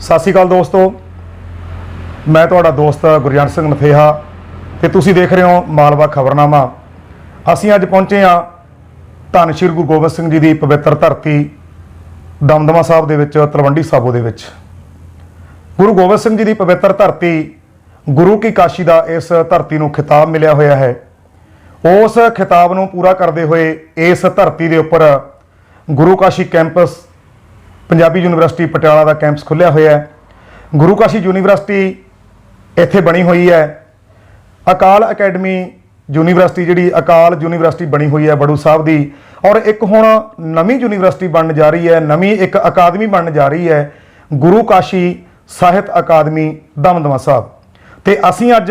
सत श्री अकाल दोस्तों, मैं तुहाडा दोस्त गुरजंट सिंह नथेहा ते तुसीं देख रहे हो मालवा खबरनामा। असीं अज पहुंचे हाँ धन श्री गुरु गोबिंद सिंह जी की पवित्र धरती दमदमा साहब दे विच तलवंडी साबो दे विच। गुरु गोबिंद सिंह जी की पवित्र धरती गुरु की काशी का इस धरती नूं खिताब मिलिया होया है। उस खिताब नूं पूरा करते हुए इस धरती के उपर गुरु काशी कैंपस पंजाबी यूनिवर्सिटी पटियाला का कैंपस खुलिया होया है। गुरु काशी यूनिवर्सिटी इत्थे बनी हुई है। अकाल अकैडमी यूनिवर्सिटी जिहड़ी अकाल यूनिवर्सिटी बनी हुई है बड़ू साहब की, और एक हुण नवीं यूनिवर्सिटी बनन जा रही है, नवीं एक अकादमी बनन जा रही है गुरु काशी ਸਾਹਿਤ अकादमी दमदमा साहब। तो असीं अज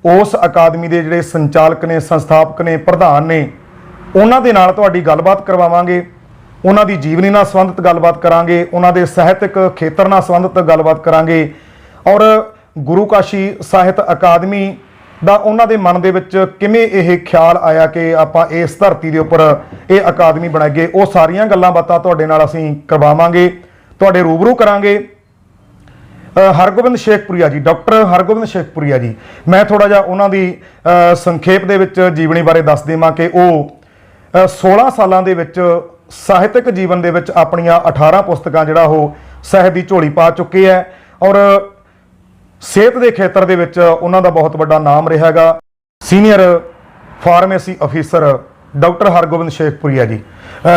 उस अकादमी के जिहड़े संचालक ने, संस्थापक ने, प्रधान ने, उन्हां दे नाल तुहाडी गलबात करवावांगे। उन्हां दी जीवनी नाल संबंधित गलबात करांगे, उन्हां दे ਸਾਹਿਤਕ खेतर नाल संबंधित गलबात करांगे, और गुरु काशी ਸਾਹਿਤ अकादमी ਦਾ ਉਹਨਾਂ ਦੇ ਮਨ ਦੇ ਵਿੱਚ ਕਿਵੇਂ ਇਹ ਖਿਆਲ ਆਇਆ ਕਿ ਆਪਾਂ ਇਸ ਧਰਤੀ ਦੇ ਉੱਪਰ ਇਹ ਅਕਾਦਮੀ ਬਣਾਈਏ। ਉਹ ਸਾਰੀਆਂ ਗੱਲਾਂ ਬਾਤਾਂ ਤੁਹਾਡੇ ਨਾਲ ਅਸੀਂ ਕਰਵਾਵਾਂਗੇ, ਤੁਹਾਡੇ ਰੂਬਰੂ ਕਰਾਂਗੇ। हरगोबिंद शेखपुरिया जी, डॉक्टर हरगोबिंद शेखपुरिया जी, मैं थोड़ा जा उन्हों की संखेप दे विच जीवनी बारे दस देवां कि वो 16 सालों के विच ਸਾਹਿਤਕ जीवन दे विच अपनियां 18 पुस्तकां जिहड़ा वो ਸਾਹਿਤ की झोली पा चुके हैं, और सेहत के खेत्र दे विच उन्हां दा बहुत बड़ा नाम रहा है। Senior pharmacy officer doctor Hargobind Shekhpuria ji.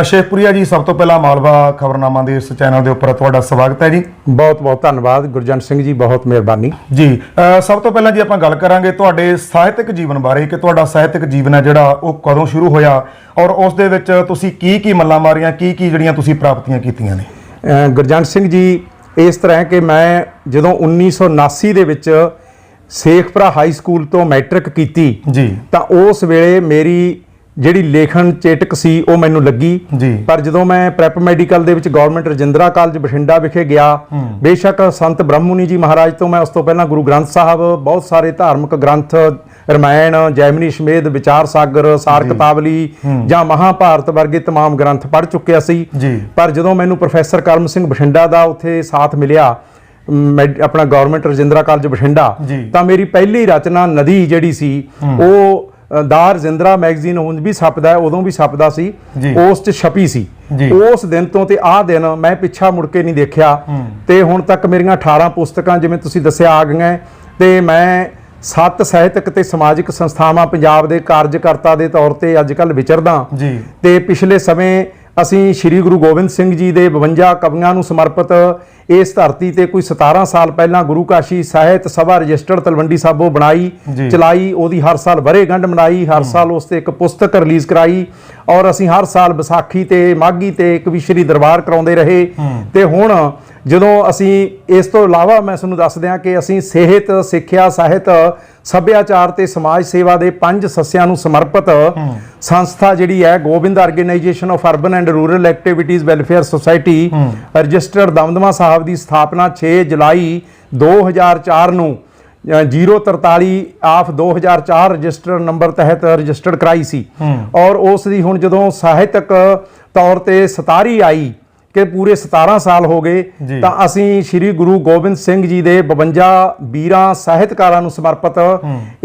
Shekhpuria ji, सब तो पहला मालवा खबरनामा के इस चैनल के उपर तुहाडा स्वागत है जी। बहुत बहुत धन्यवाद गुरजंट सिंह जी, बहुत मेहरबानी जी। सब तो पहला जी आपां गल करांगे तुहाडे ਸਾਹਿਤਕ जीवन बारे कि तुहाडा ਸਾਹਿਤਕ जीवन है जिहड़ा वो कदों शुरू होया, और उस दे विच तुसीं की मल्लां मारियां, की जिहड़ियां तुसीं प्राप्तियां कीतियां ने। गुरजंट सिंह जी, इस तरह कि मैं जदों 1979 ਦੇ ਵਿੱਚ ਸੇਖਪੁਰਾ ਹਾਈ ਸਕੂਲ ਤੋਂ ਮੈਟ੍ਰਿਕ ਕੀਤੀ जी, ਤਾਂ ਉਸ ਵੇਲੇ ਮੇਰੀ ਜਿਹੜੀ ਲੇਖਣ ਚੇਟਕ ਸੀ ਉਹ ਮੈਨੂੰ ਲੱਗੀ ਜੀ। ਪਰ ਜਦੋਂ ਮੈਂ ਪ੍ਰੈਪ ਮੈਡੀਕਲ ਦੇ ਵਿੱਚ ਗਵਰਨਮੈਂਟ ਰਜਿੰਦਰਾ ਕਾਲਜ ਬਠਿੰਡਾ ਵਿਖੇ ਗਿਆ, ਬੇਸ਼ੱਕ ਸੰਤ ਬ੍ਰਹਮੁਨੀ ਜੀ ਮਹਾਰਾਜ ਤੋਂ ਮੈਂ ਉਸ ਤੋਂ ਪਹਿਲਾਂ ਗੁਰੂ ਗ੍ਰੰਥ ਸਾਹਿਬ, ਬਹੁਤ ਸਾਰੇ ਧਾਰਮਿਕ ਗ੍ਰੰਥ, ਰਮਾਇਣ, ਜੈਮਨੀ ਸਮੇਤ, ਵਿਚਾਰ ਸਾਗਰ, ਸਾਰ ਕਿਤਾਬਲੀ ਜਾਂ ਮਹਾਭਾਰਤ ਵਰਗੇ तमाम ਗ੍ਰੰਥ ਪੜ੍ਹ ਚੁੱਕਿਆ ਸੀ। ਪਰ ਜਦੋਂ ਮੈਨੂੰ ਪ੍ਰੋਫੈਸਰ ਕਰਮ ਸਿੰਘ ਬਠਿੰਡਾ ਦਾ ਉੱਥੇ ਸਾਥ ਮਿਲਿਆ, ਆਪਣਾ ਗਵਰਨਮੈਂਟ ਰਜਿੰਦਰਾ ਕਾਲਜ ਬਠਿੰਡਾ, ਤਾਂ ਮੇਰੀ ਪਹਿਲੀ ਰਚਨਾ ਨਦੀ ਜਿਹੜੀ ਸੀ ਉਹ ਦਾ ਰਜਿੰਦਰਾ ਮੈਗਜ਼ੀਨ ਹੁਣ ਵੀ ਛਪਦਾ ਹੈ, ਉਦੋਂ ਵੀ ਛਪਦਾ ਸੀ, ਉਸ 'ਚ ਛਪੀ ਸੀ। ਉਸ ਦਿਨ ਤੋਂ ਤੇ ਆਹ ਦਿਨ ਮੈਂ ਪਿੱਛਾ ਮੁੜ ਕੇ ਨਹੀਂ ਦੇਖਿਆ, ਤੇ ਹੁਣ ਤੱਕ ਮੇਰੀਆਂ 18 ਪੁਸਤਕਾਂ ਜਿਵੇਂ ਤੁਸੀਂ ਦੱਸਿਆ ਆ ਗਈਆਂ, ਤੇ ਮੈਂ 7 ਸਾਹਿਤਕ ਤੇ ਸਮਾਜਿਕ ਸੰਸਥਾਵਾਂ ਪੰਜਾਬ ਦੇ ਕਾਰਜਕਰਤਾ ਦੇ ਤੌਰ ਤੇ ਅੱਜ ਕੱਲ੍ਹ ਵਿਚਰਦਾ। ਤੇ ਪਿਛਲੇ ਸਮੇਂ ਅਸੀਂ ਸ਼੍ਰੀ ਗੁਰੂ ਗੋਬਿੰਦ ਸਿੰਘ ਜੀ ਦੇ 52 ਕਵੀਆਂ ਨੂੰ ਸਮਰਪਿਤ ਇਸ ਧਰਤੀ ਤੇ ਕੋਈ 17 ਸਾਲ ਪਹਿਲਾਂ ਗੁਰੂ ਕਾਸ਼ੀ ਸਾਹਿਤ ਸਭਾ ਰਜਿਸਟਰਡ ਤਲਵੰਡੀ ਸਾਬੋ ਬਣਾਈ, ਚਲਾਈ, ਉਹਦੀ ਹਰ ਸਾਲ ਵਰ੍ਹੇਗੰਢ ਮਨਾਈ, ਹਰ ਸਾਲ ਉਸ ਤੇ ਇੱਕ ਪੁਸਤਕ ਰਿਲੀਜ਼ ਕਰਾਈ, ਔਰ ਅਸੀਂ ਹਰ ਸਾਲ ਵਿਸਾਖੀ ਤੇ ਮਾਘੀ ਤੇ ਕਵੀਸ਼ਰੀ ਦਰਬਾਰ ਕਰਾਉਂਦੇ ਰਹੇ। ਤੇ ਹੁਣ ਜਦੋਂ ਅਸੀਂ ਇਸ ਤੋਂ ਇਲਾਵਾ ਮੈਂ ਤੁਹਾਨੂੰ ਦੱਸ ਦਿਆਂ ਕਿ ਅਸੀਂ ਸਿਹਤ, ਸਿੱਖਿਆ, ਸਾਹਿਤ, ਸੱਭਿਆਚਾਰ ਤੇ ਸਮਾਜ ਸੇਵਾ ਦੇ 5 ਸੱਸਿਆਂ ਨੂੰ ਸਮਰਪਿਤ ਸੰਸਥਾ ਜਿਹੜੀ ਹੈ Gobind organisation of urban and rural activities welfare society registered Damdama Sahib ਦੀ ਸਥਾਪਨਾ 6 ਜੁਲਾਈ 2004 ਨੂੰ 043 ਆਫ 2004 ਰਜਿਸਟਰ ਨੰਬਰ ਤਹਿਤ ਰਜਿਸਟਰਡ ਕਰਾਈ ਸੀ। ਔਰ ਉਸ ਦੀ ਹੁਣ ਜਦੋਂ ਸਾਹਿਤਕ ਤੌਰ ਤੇ ਸਤਾਰੀ ਆਈ ਕਿ ਪੂਰੇ 17 ਸਾਲ ਹੋ ਗਏ, ਤਾਂ ਅਸੀਂ ਸ਼੍ਰੀ ਗੁਰੂ ਗੋਬਿੰਦ ਸਿੰਘ ਜੀ ਦੇ 52 ਵੀਰਾਂ ਸਾਹਿਤਕਾਰਾਂ ਨੂੰ ਸਮਰਪਿਤ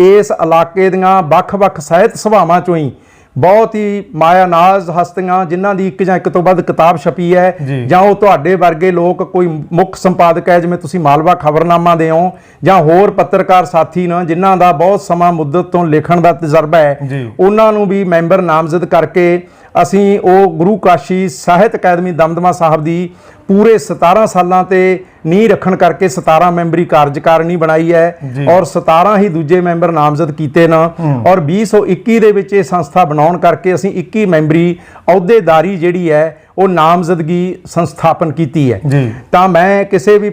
ਇਸ ਇਲਾਕੇ ਦੀਆਂ ਵੱਖ-ਵੱਖ ਸਾਹਿਤ ਸਭਾਵਾਂ ਚੋਂ ਹੀ ਬਹੁਤ ਹੀ ਮਾਇਆਨਾਜ਼ ਹਸਤੀਆਂ, ਜਿਨ੍ਹਾਂ ਦੀ ਇੱਕ ਜਾਂ ਇੱਕ ਤੋਂ ਵੱਧ ਕਿਤਾਬ ਛਪੀ ਹੈ, ਜਾਂ ਉਹ ਤੁਹਾਡੇ ਵਰਗੇ ਲੋਕ, ਕੋਈ ਮੁੱਖ ਸੰਪਾਦਕ ਹੈ ਜਿਵੇਂ ਤੁਸੀਂ ਮਾਲਵਾ ਖਬਰਨਾਮਾ ਦੇ ਹੋ, ਜਾਂ ਹੋਰ ਪੱਤਰਕਾਰ ਸਾਥੀ ਨੇ ਜਿਨ੍ਹਾਂ ਦਾ ਬਹੁਤ ਸਮਾਂ ਮੁੱਦਤ ਤੋਂ ਲਿਖਣ ਦਾ ਤਜਰਬਾ ਹੈ, ਉਹਨਾਂ ਨੂੰ ਵੀ ਮੈਂਬਰ ਨਾਮਜ਼ਦ ਕਰਕੇ ਅਸੀਂ ਉਹ ਗੁਰੂ ਕਾਸ਼ੀ ਸਾਹਿਤ ਅਕਾਦਮੀ ਦਮਦਮਾ ਸਾਹਿਬ ਦੀ ਪੂਰੇ 17 ਸਾਲਾਂ ਤੇ ਨੀਂਹ ਰੱਖਣ ਕਰਕੇ 17 ਮੈਂਬਰੀ ਕਾਰਜਕਾਰਨੀ ਬਣਾਈ ਹੈ, ਔਰ 17 ਹੀ ਦੂਜੇ ਮੈਂਬਰ ਨਾਮਜ਼ਦ ਕੀਤੇ ਨੇ, ਔਰ 2021 ਦੇ ਵਿੱਚ ਇਹ ਸੰਸਥਾ ਬਣਾਉਣ ਕਰਕੇ ਅਸੀਂ 21 ਮੈਂਬਰੀ ਅਹੁਦੇਦਾਰੀ ਜਿਹੜੀ ਹੈ ਉਹ ਨਾਮਜ਼ਦਗੀ ਸੰਸਥਾਪਨ ਕੀਤੀ ਹੈ। ਤਾਂ ਮੈਂ ਕਿਸੇ ਵੀ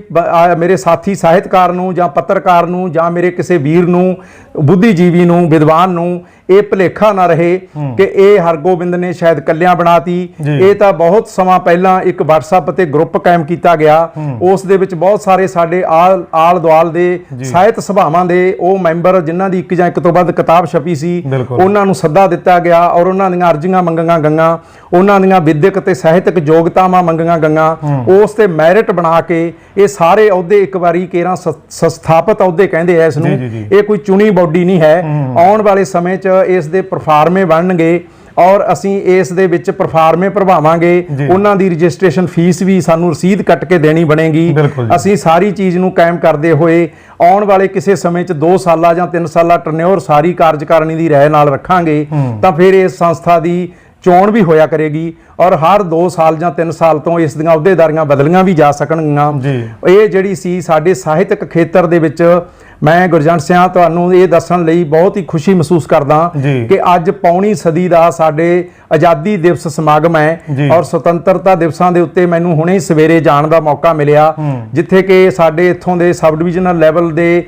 ਮੇਰੇ ਸਾਥੀ ਸਾਹਿਤਕਾਰ ਨੂੰ ਜਾਂ ਪੱਤਰਕਾਰ ਨੂੰ ਜਾਂ ਮੇਰੇ ਕਿਸੇ ਵੀਰ ਨੂੰ, ਬੁੱਧੀਜੀਵੀ ਨੂੰ, ਵਿਦਵਾਨ ਨੂੰ ਇਹ ਭੁਲੇਖਾ ਨਾ ਰਹੇ ਕਿ ਇਹ ਹਰਗੋਬਿੰਦ ਨੇ ਸ਼ਾਇਦ ਕੱਲਿਆਂ ਬਣਾਤੀ। ਇਹ ਤਾਂ ਬਹੁਤ ਸਮਾਂ ਪਹਿਲਾਂ ਇੱਕ WhatsApp ਤੇ ਗਰੁੱਪ ਕਾਇਮ ਕੀਤਾ ਗਿਆ, ਉਸ ਦੇ ਵਿੱਚ ਬਹੁਤ ਸਾਰੇ ਸਾਡੇ ਆਲ ਦੁਆਲ ਦੇ ਸਾਹਿਤ ਸਭਾਵਾਂ ਦੇ ਉਹ ਮੈਂਬਰ ਜਿਨ੍ਹਾਂ ਦੀ ਇੱਕ ਜਾਂ ਇੱਕ ਤੋਂ ਵੱਧ ਕਿਤਾਬ ਛਪੀ ਸੀ, ਉਹਨਾਂ ਨੂੰ ਸੱਦਾ ਦਿੱਤਾ ਗਿਆ ਔਰ ਉਹਨਾਂ ਦੀਆਂ ਅਰਜ਼ੀਆਂ ਮੰਗੀਆਂ ਗਈਆਂ, ਉਹਨਾਂ ਦੀਆਂ ਵਿਦਿਅਕ ਤੇ ਸਾਹਿਤਕ ਯੋਗਤਾਵਾਂ ਮੰਗੀਆਂ ਗਈਆਂ। ਉਸ ਤੇ ਮੈਰਿਟ ਬਣਾ ਕੇ ਇਹ ਸਾਰੇ ਅਹੁਦੇ ਇੱਕ ਵਾਰੀ ਕੇਰਾਂ ਸਥਾਪਿਤ ਅਹੁਦੇ ਕਹਿੰਦੇ ਆ ਇਸ ਨੂੰ, ਇਹ ਕੋਈ ਚੁਣੀ ਬੋਡੀ ਨਹੀਂ ਹੈ। ਆਉਣ ਵਾਲੇ ਸਮੇਂ 'ਚ ਇਸ ਦੇ ਪਰਫਾਰਮੇ ਬਣਨਗੇ ਔਰ ਅਸੀਂ ਇਸ ਦੇ ਵਿੱਚ ਪਰਫਾਰਮੇ ਭਰਵਾਵਾਂਗੇ। ਉਹਨਾਂ ਦੀ ਰਜਿਸਟ੍ਰੇਸ਼ਨ ਫੀਸ ਵੀ ਸਾਨੂੰ ਰਸੀਦ ਕੱਟ ਕੇ ਦੇਣੀ ਬਣੇਗੀ। ਅਸੀਂ ਸਾਰੀ ਚੀਜ਼ ਨੂੰ ਕਾਇਮ ਕਰਦੇ ਹੋਏ ਆਉਣ ਵਾਲੇ ਕਿਸੇ ਸਮੇਂ 'ਚ 2 ਸਾਲਾ ਜਾਂ 3 ਸਾਲਾ ਟਰਨਿਓਰ ਸਾਰੀ ਕਾਰਜਕਾਰਨੀ ਦੀ ਰਾਏ ਨਾਲ ਰੱਖਾਂਗੇ ਤਾਂ ਫਿਰ ਇਸ ਸੰਸਥਾ ਦੀ ਚੋਣ ਵੀ ਹੋਇਆ ਕਰੇਗੀ ਔਰ ਹਰ 2 ਸਾਲ ਜਾਂ 3 ਸਾਲ ਤੋਂ ਇਸ ਦੀਆਂ ਅਹੁਦੇਦਾਰੀਆਂ ਬਦਲੀਆਂ ਵੀ ਜਾ ਸਕਣਗੀਆਂ। ਇਹ ਜਿਹੜੀ ਸੀ ਸਾਡੇ ਸਾਹਿਤਕ ਖੇਤਰ ਦੇ ਵਿੱਚ ਮੈਂ ਗੁਰਜੰਟ ਸਿੰਘ ਤੁਹਾਨੂੰ ਇਹ ਦੱਸਣ ਲਈ ਬਹੁਤ ਹੀ ਖੁਸ਼ੀ ਮਹਿਸੂਸ ਕਰਦਾ ਕਿ ਅੱਜ ਪੌਣੀ ਸਦੀ ਦਾ ਸਾਡੇ ਆਜ਼ਾਦੀ ਦਿਵਸ ਸਮਾਗਮ ਹੈ ਔਰ ਸੁਤੰਤਰਤਾ ਦਿਵਸਾਂ ਦੇ ਉੱਤੇ ਮੈਨੂੰ ਹੁਣੇ ਹੀ ਸਵੇਰੇ ਜਾਣ ਦਾ ਮੌਕਾ ਮਿਲਿਆ, ਜਿੱਥੇ ਕਿ ਸਾਡੇ ਇੱਥੋਂ ਦੇ ਸਬ ਡਿਵੀਜ਼ਨਲ ਲੈਵਲ ਦੇ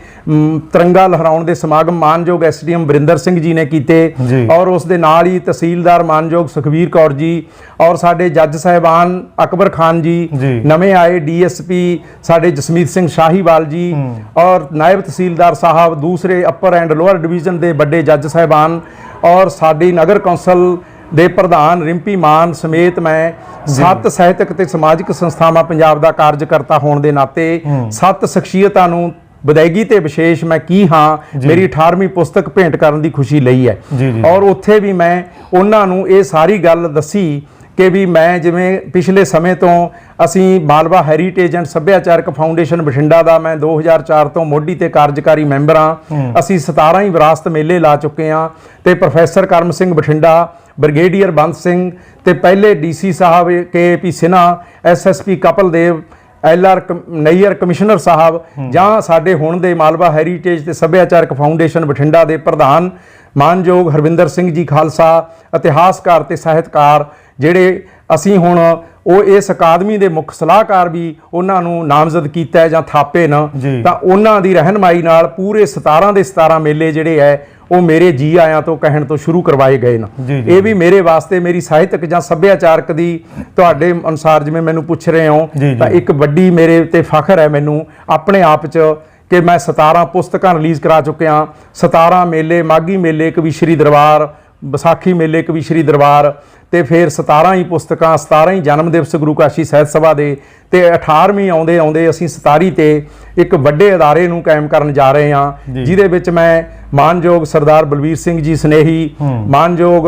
ਤਿਰੰਗਾ ਲਹਿਰਾਉਣ ਦੇ ਸਮਾਗਮ ਮਾਨਯੋਗ ਐਸਡੀਐਮ ਵਰਿੰਦਰ ਸਿੰਘ ਜੀ ਨੇ ਕੀਤੇ ਔਰ ਉਸ ਦੇ ਨਾਲ ਹੀ ਤਹਿਸੀਲਦਾਰ ਮਾਨਯੋਗ ਸੁਖਵੀਰ ਕੌਰ ਜੀ ਔਰ ਸਾਡੇ ਜੱਜ ਸਾਹਿਬਾਨ ਅਕਬਰ ਖਾਨ ਜੀ, ਨਵੇਂ ਆਏ ਡੀਐਸਪੀ ਸਾਡੇ ਜਸਮੀਤ ਸਿੰਘ ਸ਼ਾਹੀਵਾਲ ਜੀ ਔਰ ਨਾਇਬ ਤਹਿਸੀਲਦਾਰ ਸਾਹਿਬ, ਦੂਸਰੇ ਅਪਰ ਐਂਡ ਲੋਅਰ ਡਿਵੀਜ਼ਨ ਦੇ ਵੱਡੇ ਜੱਜ ਸਾਹਿਬਾਨ ਔਰ ਸਾਡੀ ਨਗਰ ਕੌਂਸਲ ਦੇ ਪ੍ਰਧਾਨ ਰਿੰਪੀ ਮਾਨ ਸਮੇਤ ਮੈਂ 7 ਸਾਹਿਤਕ ਤੇ ਸਮਾਜਿਕ ਸੰਸਥਾਵਾਂ ਪੰਜਾਬ ਦਾ ਕਾਰਜਕਰਤਾ ਹੋਣ ਦੇ ਨਾਤੇ 7 ਸ਼ਖਸੀਅਤਾਂ ਨੂੰ ਵਿਦਾਇਗੀ ਤੇ ਵਿਸ਼ੇਸ਼ ਮੈਂ ਕੀ ਹਾਂ ਮੇਰੀ 18ਵੀਂ ਪੁਸਤਕ ਭੇਂਟ ਕਰਨ ਦੀ ਖੁਸ਼ੀ ਲਈ ਹੈ। ਔਰ ਉੱਥੇ ਵੀ ਮੈਂ ਉਹਨਾਂ ਨੂੰ ਇਹ ਸਾਰੀ ਗੱਲ ਦੱਸੀ ਕਿ ਵੀ ਮੈਂ ਜਿਵੇਂ ਪਿਛਲੇ ਸਮੇਂ ਤੋਂ ਅਸੀਂ ਮਾਲਵਾ ਹੈਰੀਟੇਜ ਐਂਡ ਸੱਭਿਆਚਾਰਕ ਫਾਊਂਡੇਸ਼ਨ ਬਠਿੰਡਾ ਦਾ ਮੈਂ 2004 ਤੋਂ ਮੋਢੀ ਤੇ ਕਾਰਜਕਾਰੀ ਮੈਂਬਰ ਹਾਂ। ਅਸੀਂ 17 ਹੀ ਵਿਰਾਸਤ ਮੇਲੇ ਲਾ ਚੁੱਕੇ ਹਾਂ ਤੇ ਪ੍ਰੋਫੈਸਰ ਕਰਮ ਸਿੰਘ ਬਠਿੰਡਾ, ਬ੍ਰਿਗੇਡੀਅਰ ਬੰਦ ਸਿੰਘ ਤੇ ਪਹਿਲੇ DC Sahib KAP Sinha, SSP Kapildev, LR Nayyar commissioner Sahib ਜਾਂ ਸਾਡੇ ਹੁਣ ਦੇ ਮਾਲਵਾ ਹੈਰੀਟੇਜ ਤੇ ਸੱਭਿਆਚਾਰਕ ਫਾਊਂਡੇਸ਼ਨ ਬਠਿੰਡਾ ਦੇ ਪ੍ਰਧਾਨ ਮਾਨਯੋਗ ਹਰਵਿੰਦਰ ਸਿੰਘ ਜੀ ਖਾਲਸਾ, ਇਤਿਹਾਸਕਾਰ ਤੇ ਸਾਹਿਤਕਾਰ ਜਿਹੜੇ ਅਸੀਂ ਹੁਣ ਉਹ ਇਸ ਅਕਾਦਮੀ ਦੇ ਮੁੱਖ ਸਲਾਹਕਾਰ ਵੀ ਉਹਨਾਂ ਨੂੰ ਨਾਮਜ਼ਦ ਕੀਤਾ ਜਾਂ ਥਾਪੇ ਨਾ, ਤਾਂ ਉਹਨਾਂ ਦੀ ਰਹਿਨਮਾਈ ਨਾਲ ਪੂਰੇ 17 ਦੇ 17 ਮੇਲੇ ਜਿਹੜੇ ਹੈ ਉਹ ਮੇਰੇ ਜੀ ਆਇਆਂ ਤੋਂ ਕਹਿਣ ਤੋਂ ਸ਼ੁਰੂ ਕਰਵਾਏ ਗਏ ਨੇ। ਇਹ ਵੀ ਮੇਰੇ ਵਾਸਤੇ ਮੇਰੀ ਸਾਹਿਤਕ ਜਾਂ ਸੱਭਿਆਚਾਰਕ ਦੀ ਤੁਹਾਡੇ ਅਨੁਸਾਰ ਜਿਵੇਂ ਮੈਨੂੰ ਪੁੱਛ ਰਹੇ ਹੋ ਤਾਂ ਇੱਕ ਵੱਡੀ ਮੇਰੇ ਉੱਤੇ ਫਖਰ ਹੈ ਮੈਨੂੰ ਆਪਣੇ ਆਪ 'ਚ ਕਿ ਮੈਂ 17 ਪੁਸਤਕਾਂ ਰਿਲੀਜ਼ ਕਰਾ ਚੁੱਕਿਆ। 17 ਮੇਲੇ, ਮਾਘੀ ਮੇਲੇ, ਕਵੀਸ਼ਰੀ ਦਰਬਾਰ, ਵਿਸਾਖੀ ਮੇਲੇ, ਕਵੀਸ਼ਰੀ ਦਰਬਾਰ ਤੇ ਫਿਰ 17 ਹੀ ਪੁਸਤਕਾਂ, 17 ਹੀ ਜਨਮ ਦਿਵਸ ਗੁਰੂ ਕਾਸ਼ੀ ਸਾਹਿਤ ਸਭਾ ਦੇ ਤੇ 18ਵੀਂ ਆਉਂਦੇ ਅਸੀਂ 27 ਤੇ ਇੱਕ ਵੱਡੇ ਅਦਾਰੇ ਨੂੰ ਕਾਇਮ ਕਰਨ ਜਾ ਰਹੇ ਹਾਂ, ਜਿਹਦੇ ਵਿੱਚ ਮੈਂ ਮਾਨਯੋਗ ਸਰਦਾਰ ਬਲਵੀਰ ਸਿੰਘ ਜੀ ਸਨੇਹੀ, ਮਾਨਯੋਗ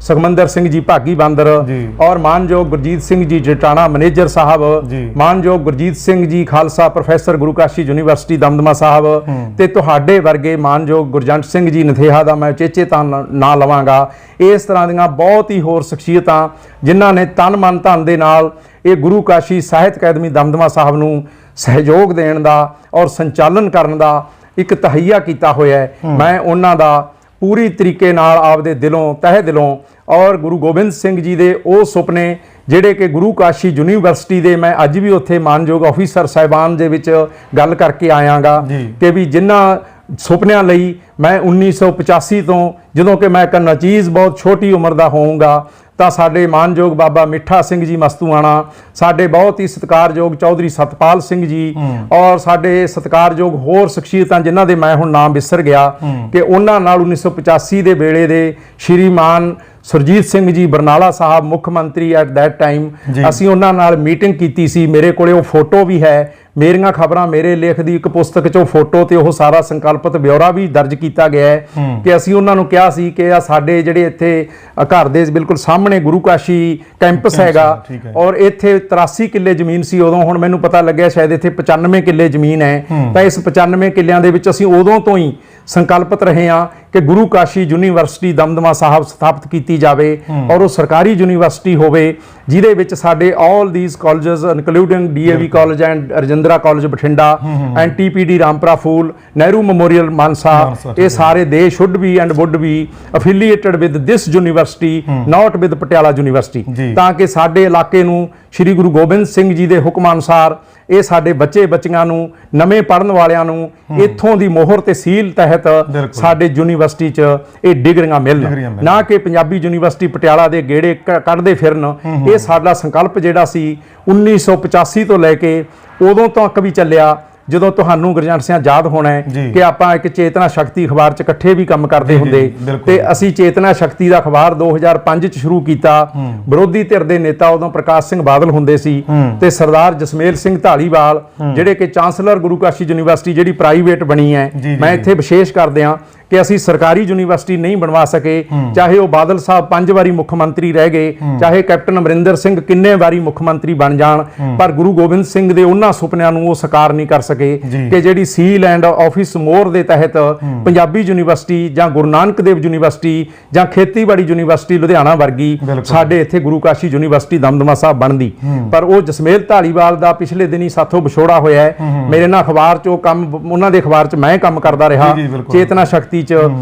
ਸੁਖਮੰਦਰ ਸਿੰਘ ਜੀ ਭਾਗੀ ਬਾਂਦਰ ਔਰ ਮਾਨਯੋਗ ਗੁਰਜੀਤ ਸਿੰਘ ਜੀ ਜਟਾਣਾ ਮੈਨੇਜਰ ਸਾਹਿਬ, ਮਾਨਯੋਗ ਗੁਰਜੀਤ ਸਿੰਘ ਜੀ ਖਾਲਸਾ ਪ੍ਰੋਫੈਸਰ ਗੁਰੂ ਕਾਸ਼ੀ ਯੂਨੀਵਰਸਿਟੀ ਦਮਦਮਾ ਸਾਹਿਬ ਤੇ ਤੁਹਾਡੇ ਵਰਗੇ ਮਾਨਯੋਗ ਗੁਰਜੰਟ ਸਿੰਘ ਜੀ ਨਥੇਹਾ ਦਾ ਮੈਂ ਚੇਚੇ ਤਾਂ ਨਾਂ ਲਵਾਂਗਾ। ਇਸ ਤਰ੍ਹਾਂ ਦੀਆਂ ਬਹੁਤ ਹੀ ਹੋਰ ਸ਼ਖਸੀਅਤਾਂ ਜਿਨ੍ਹਾਂ ਨੇ ਤਨ ਮਨ ਧਨ ਦੇ ਨਾਲ ਇਹ ਗੁਰੂ ਕਾਸ਼ੀ ਸਾਹਿਤ ਅਕਾਦਮੀ ਦਮਦਮਾ ਸਾਹਿਬ ਨੂੰ ਸਹਿਯੋਗ ਦੇਣ ਦਾ ਔਰ ਸੰਚਾਲਨ ਕਰਨ ਦਾ ਇੱਕ ਤਹਈਆ ਕੀਤਾ ਹੋਇਆ ਹੈ। ਮੈਂ ਉਹਨਾਂ ਦਾ ਪੂਰੀ ਤਰੀਕੇ ਨਾਲ ਆਪਦੇ ਦਿਲੋਂ, ਤਹਿ ਦਿਲੋਂ ਔਰ ਗੁਰੂ ਗੋਬਿੰਦ ਸਿੰਘ ਜੀ ਦੇ ਉਹ ਸੁਪਨੇ ਜਿਹੜੇ ਕਿ ਗੁਰੂ ਕਾਸ਼ੀ ਯੂਨੀਵਰਸਿਟੀ ਦੇ ਮੈਂ ਅੱਜ ਵੀ ਉੱਥੇ ਮਾਨਯੋਗ ਆਫੀਸਰ ਸਾਹਿਬਾਨ ਦੇ ਵਿੱਚ ਗੱਲ ਕਰਕੇ ਆਇਆਂਗਾ ਕਿ ਵੀ ਜਿਨ੍ਹਾਂ ਸੁਪਨਿਆਂ ਲਈ ਮੈਂ 1985 ਤੋਂ ਜਦੋਂ ਕਿ ਮੈਂ ਇੱਕ ਨਚੀਜ਼ ਬਹੁਤ ਛੋਟੀ ਉਮਰ ਦਾ ਹੋਊਂਗਾ ਤਾਂ ਸਾਡੇ ਮਾਨਯੋਗ ਬਾਬਾ ਮਿੱਠਾ ਸਿੰਘ ਜੀ ਮਸਤੂਆਣਾ, ਸਾਡੇ ਬਹੁਤ ਹੀ ਸਤਿਕਾਰਯੋਗ ਚੌਧਰੀ ਸਤਪਾਲ ਸਿੰਘ ਜੀ ਔਰ ਸਾਡੇ ਸਤਿਕਾਰਯੋਗ ਹੋਰ ਸ਼ਖਸੀਅਤਾਂ ਜਿਨ੍ਹਾਂ ਦੇ ਮੈਂ ਹੁਣ ਨਾਮ ਵਿਸਰ ਗਿਆ ਕਿ ਉਹਨਾਂ ਨਾਲ 1985 ਦੇ ਵੇਲੇ ਦੇ ਸ਼੍ਰੀਮਾਨ ਸੁਰਜੀਤ ਸਿੰਘ ਜੀ ਬਰਨਾਲਾ ਸਾਹਿਬ ਮੁੱਖ ਮੰਤਰੀ ਐਟ ਦੈਟ ਟਾਈਮ ਅਸੀਂ ਉਹਨਾਂ ਨਾਲ ਮੀਟਿੰਗ ਕੀਤੀ ਸੀ। ਮੇਰੇ ਕੋਲੇ ਉਹ ਫੋਟੋ ਵੀ ਹੈ, ਮੇਰੀਆਂ ਖਬਰਾਂ ਮੇਰੇ ਲੇਖ ਦੀ ਇੱਕ ਪੁਸਤਕ 'ਚ ਉਹ ਫੋਟੋ ਤੇ ਉਹ ਸਾਰਾ ਸੰਕਲਪਿਤ ਬਿਉਰਾ ਵੀ ਦਰਜ ਕੀਤਾ ਗਿਆ ਹੈ ਕਿ ਅਸੀਂ ਉਹਨਾਂ ਨੂੰ ਕਿਹਾ ਸੀ ਕਿ ਆ ਸਾਡੇ ਜਿਹੜੇ ਇੱਥੇ ਘਰ ਦੇ ਬਿਲਕੁਲ ਸਾਹਮਣੇ ਗੁਰੂ ਕਾਸ਼ੀ ਕੈਂਪਸ ਹੈਗਾ ਔਰ ਇੱਥੇ 83 ਕਿੱਲੇ ਜ਼ਮੀਨ ਸੀ ਉਦੋਂ, ਹੁਣ ਮੈਨੂੰ ਪਤਾ ਲੱਗਿਆ ਸ਼ਾਇਦ ਇੱਥੇ 95 ਕਿੱਲੇ ਜ਼ਮੀਨ ਹੈ। ਤਾਂ ਇਸ 95 ਕਿੱਲਿਆਂ ਦੇ ਵਿੱਚ ਅਸੀਂ ਉਦੋਂ ਤੋਂ ਹੀ ਸੰਕਲਪਿਤ ਰਹੇ ਹਾਂ ਕਿ ਗੁਰੂ ਕਾਸ਼ੀ ਯੂਨੀਵਰਸਿਟੀ ਦਮਦਮਾ ਸਾਹਿਬ ਸਥਾਪਿਤ ਕੀਤੀ ਜਾਵੇ ਔਰ ਉਹ ਸਰਕਾਰੀ ਯੂਨੀਵਰਸਿਟੀ ਹੋਵੇ ਜਿਹਦੇ ਵਿੱਚ ਸਾਡੇ all these colleges including DAV college and Rajindra college Bathinda and TPD Rampura Phul, Nehru memorial Mansa, ਇਹ ਸਾਰੇ ਦੇ should be and would be affiliated with this university not with Patiala university, ਤਾਂ ਕਿ ਸਾਡੇ ਇਲਾਕੇ ਨੂੰ ਸ਼੍ਰੀ ਗੁਰੂ ਗੋਬਿੰਦ ਸਿੰਘ ਜੀ ਦੇ ਹੁਕਮ ਅਨੁਸਾਰ ਇਹ ਸਾਡੇ ਬੱਚੇ ਬੱਚੀਆਂ ਨੂੰ, ਨਵੇਂ ਪੜ੍ਹਨ ਵਾਲਿਆਂ ਨੂੰ ਇੱਥੋਂ ਦੀ ਮੋਹਰ ਤੇ ਸੀਲ ਤਹਿਤ ਸਾਡੇ ਯੂਨੀਵਰਸਿਟੀ ਯੂਨੀਵਰਸਿਟੀ 'ਚ ਇਹ ਡਿਗਰੀਆਂ ਮਿਲਣ, ਨਾ ਕਿ ਪੰਜਾਬੀ ਯੂਨੀਵਰਸਿਟੀ ਪਟਿਆਲਾ ਦੇ ਗੇੜੇ ਕੱਢਦੇ ਫਿਰਨ। ਇਹ ਸਾਡਾ ਸੰਕਲਪ ਜਿਹੜਾ ਸੀ 1985 ਤੋਂ ਲੈ ਕੇ ਉਦੋਂ ਤੱਕ ਵੀ ਚੱਲਿਆ, ਜਦੋਂ ਤੁਹਾਨੂੰ ਗੁਰਜੰਟ ਸਿੰਘ ਯਾਦ ਹੋਣਾ ਹੈ ਕਿ ਆਪਾਂ ਇੱਕ ਚੇਤਨਾ ਸ਼ਕਤੀ ਅਖਬਾਰ 'ਚ ਇਕੱਠੇ ਵੀ ਕੰਮ ਕਰਦੇ ਹੁੰਦੇ, ਤੇ ਅਸੀਂ ਚੇਤਨਾ ਸ਼ਕਤੀ ਦਾ ਅਖਬਾਰ 2005 'ਚ ਸ਼ੁਰੂ ਕੀਤਾ। ਵਿਰੋਧੀ ਧਿਰ ਦੇ ਨੇਤਾ ਉਦੋਂ ਪ੍ਰਕਾਸ਼ ਸਿੰਘ ਬਾਦਲ ਹੁੰਦੇ ਸੀ, ਤੇ ਸਰਦਾਰ ਜਸਮੇਲ ਸਿੰਘ ਢਾਲੀਵਾਲ ਜਿਹੜੇ ਕਿ ਚਾਂਸਲਰ ਗੁਰੂ ਕਾਸ਼ੀ ਯੂਨੀਵਰਸਿਟੀ ਜਿਹੜੀ ਪ੍ਰਾਈਵੇਟ ਬਣੀ ਹੈ, ਮੈਂ ਇੱਥੇ ਵਿਸ਼ੇਸ਼ ਕਰਦੇ ਹਾਂ ਕਿ ਅਸੀਂ ਸਰਕਾਰੀ ਯੂਨੀਵਰਸਿਟੀ ਨਹੀਂ ਬਣਵਾ ਸਕੇ, ਚਾਹੇ ਉਹ ਬਾਦਲ ਸਾਹਿਬ 5 ਵਾਰੀ ਮੁੱਖ ਮੰਤਰੀ ਰਹਿ ਗਏ, ਚਾਹੇ ਕੈਪਟਨ ਅਮਰਿੰਦਰ ਸਿੰਘ ਕਿੰਨੇ ਵਾਰੀ ਮੁੱਖ ਮੰਤਰੀ ਬਣ ਜਾਣ, ਪਰ ਗੁਰੂ ਗੋਬਿੰਦ ਸਿੰਘ ਦੇ ਉਹਨਾਂ ਸੁਪਨਿਆਂ ਨੂੰ ਉਹ ਸਾਕਾਰ ਨਹੀਂ ਕਰ ਸਕੇ ਕਿ ਜਿਹੜੀ ਸੀਲ ਐਂਡ ਆਫਿਸ ਮੋਹਰ ਦੇ ਤਹਿਤ ਪੰਜਾਬੀ ਯੂਨੀਵਰਸਿਟੀ ਜਾਂ ਗੁਰੂ ਨਾਨਕ ਦੇਵ ਯੂਨੀਵਰਸਿਟੀ ਜਾਂ ਖੇਤੀਬਾੜੀ ਯੂਨੀਵਰਸਿਟੀ ਲੁਧਿਆਣਾ ਵਰਗੀ ਸਾਡੇ ਇੱਥੇ ਗੁਰੂ ਕਾਸ਼ੀ ਯੂਨੀਵਰਸਿਟੀ ਦਮਦਮਾ ਸਾਹਿਬ ਬਣਦੀ। ਪਰ ਉਹ ਜਸਮੇਲ ਢਾਲੀਵਾਲ ਦਾ ਪਿਛਲੇ ਦਿਨੀ ਸਾਥੋਂ ਵਿਛੋੜਾ ਹੋਇਆ ਹੈ। ਮੇਰੇ ਨਾਲ ਅਖਬਾਰ 'ਚ ਉਹ ਕੰਮ, ਉਹਨਾਂ ਦੇ ਅਖਬਾਰ 'ਚ ਮੈਂ ਕੰਮ ਕਰਦਾ ਰਿਹਾ ਚੇਤਨਾ ਸ਼ਕਤੀ 'ਚ,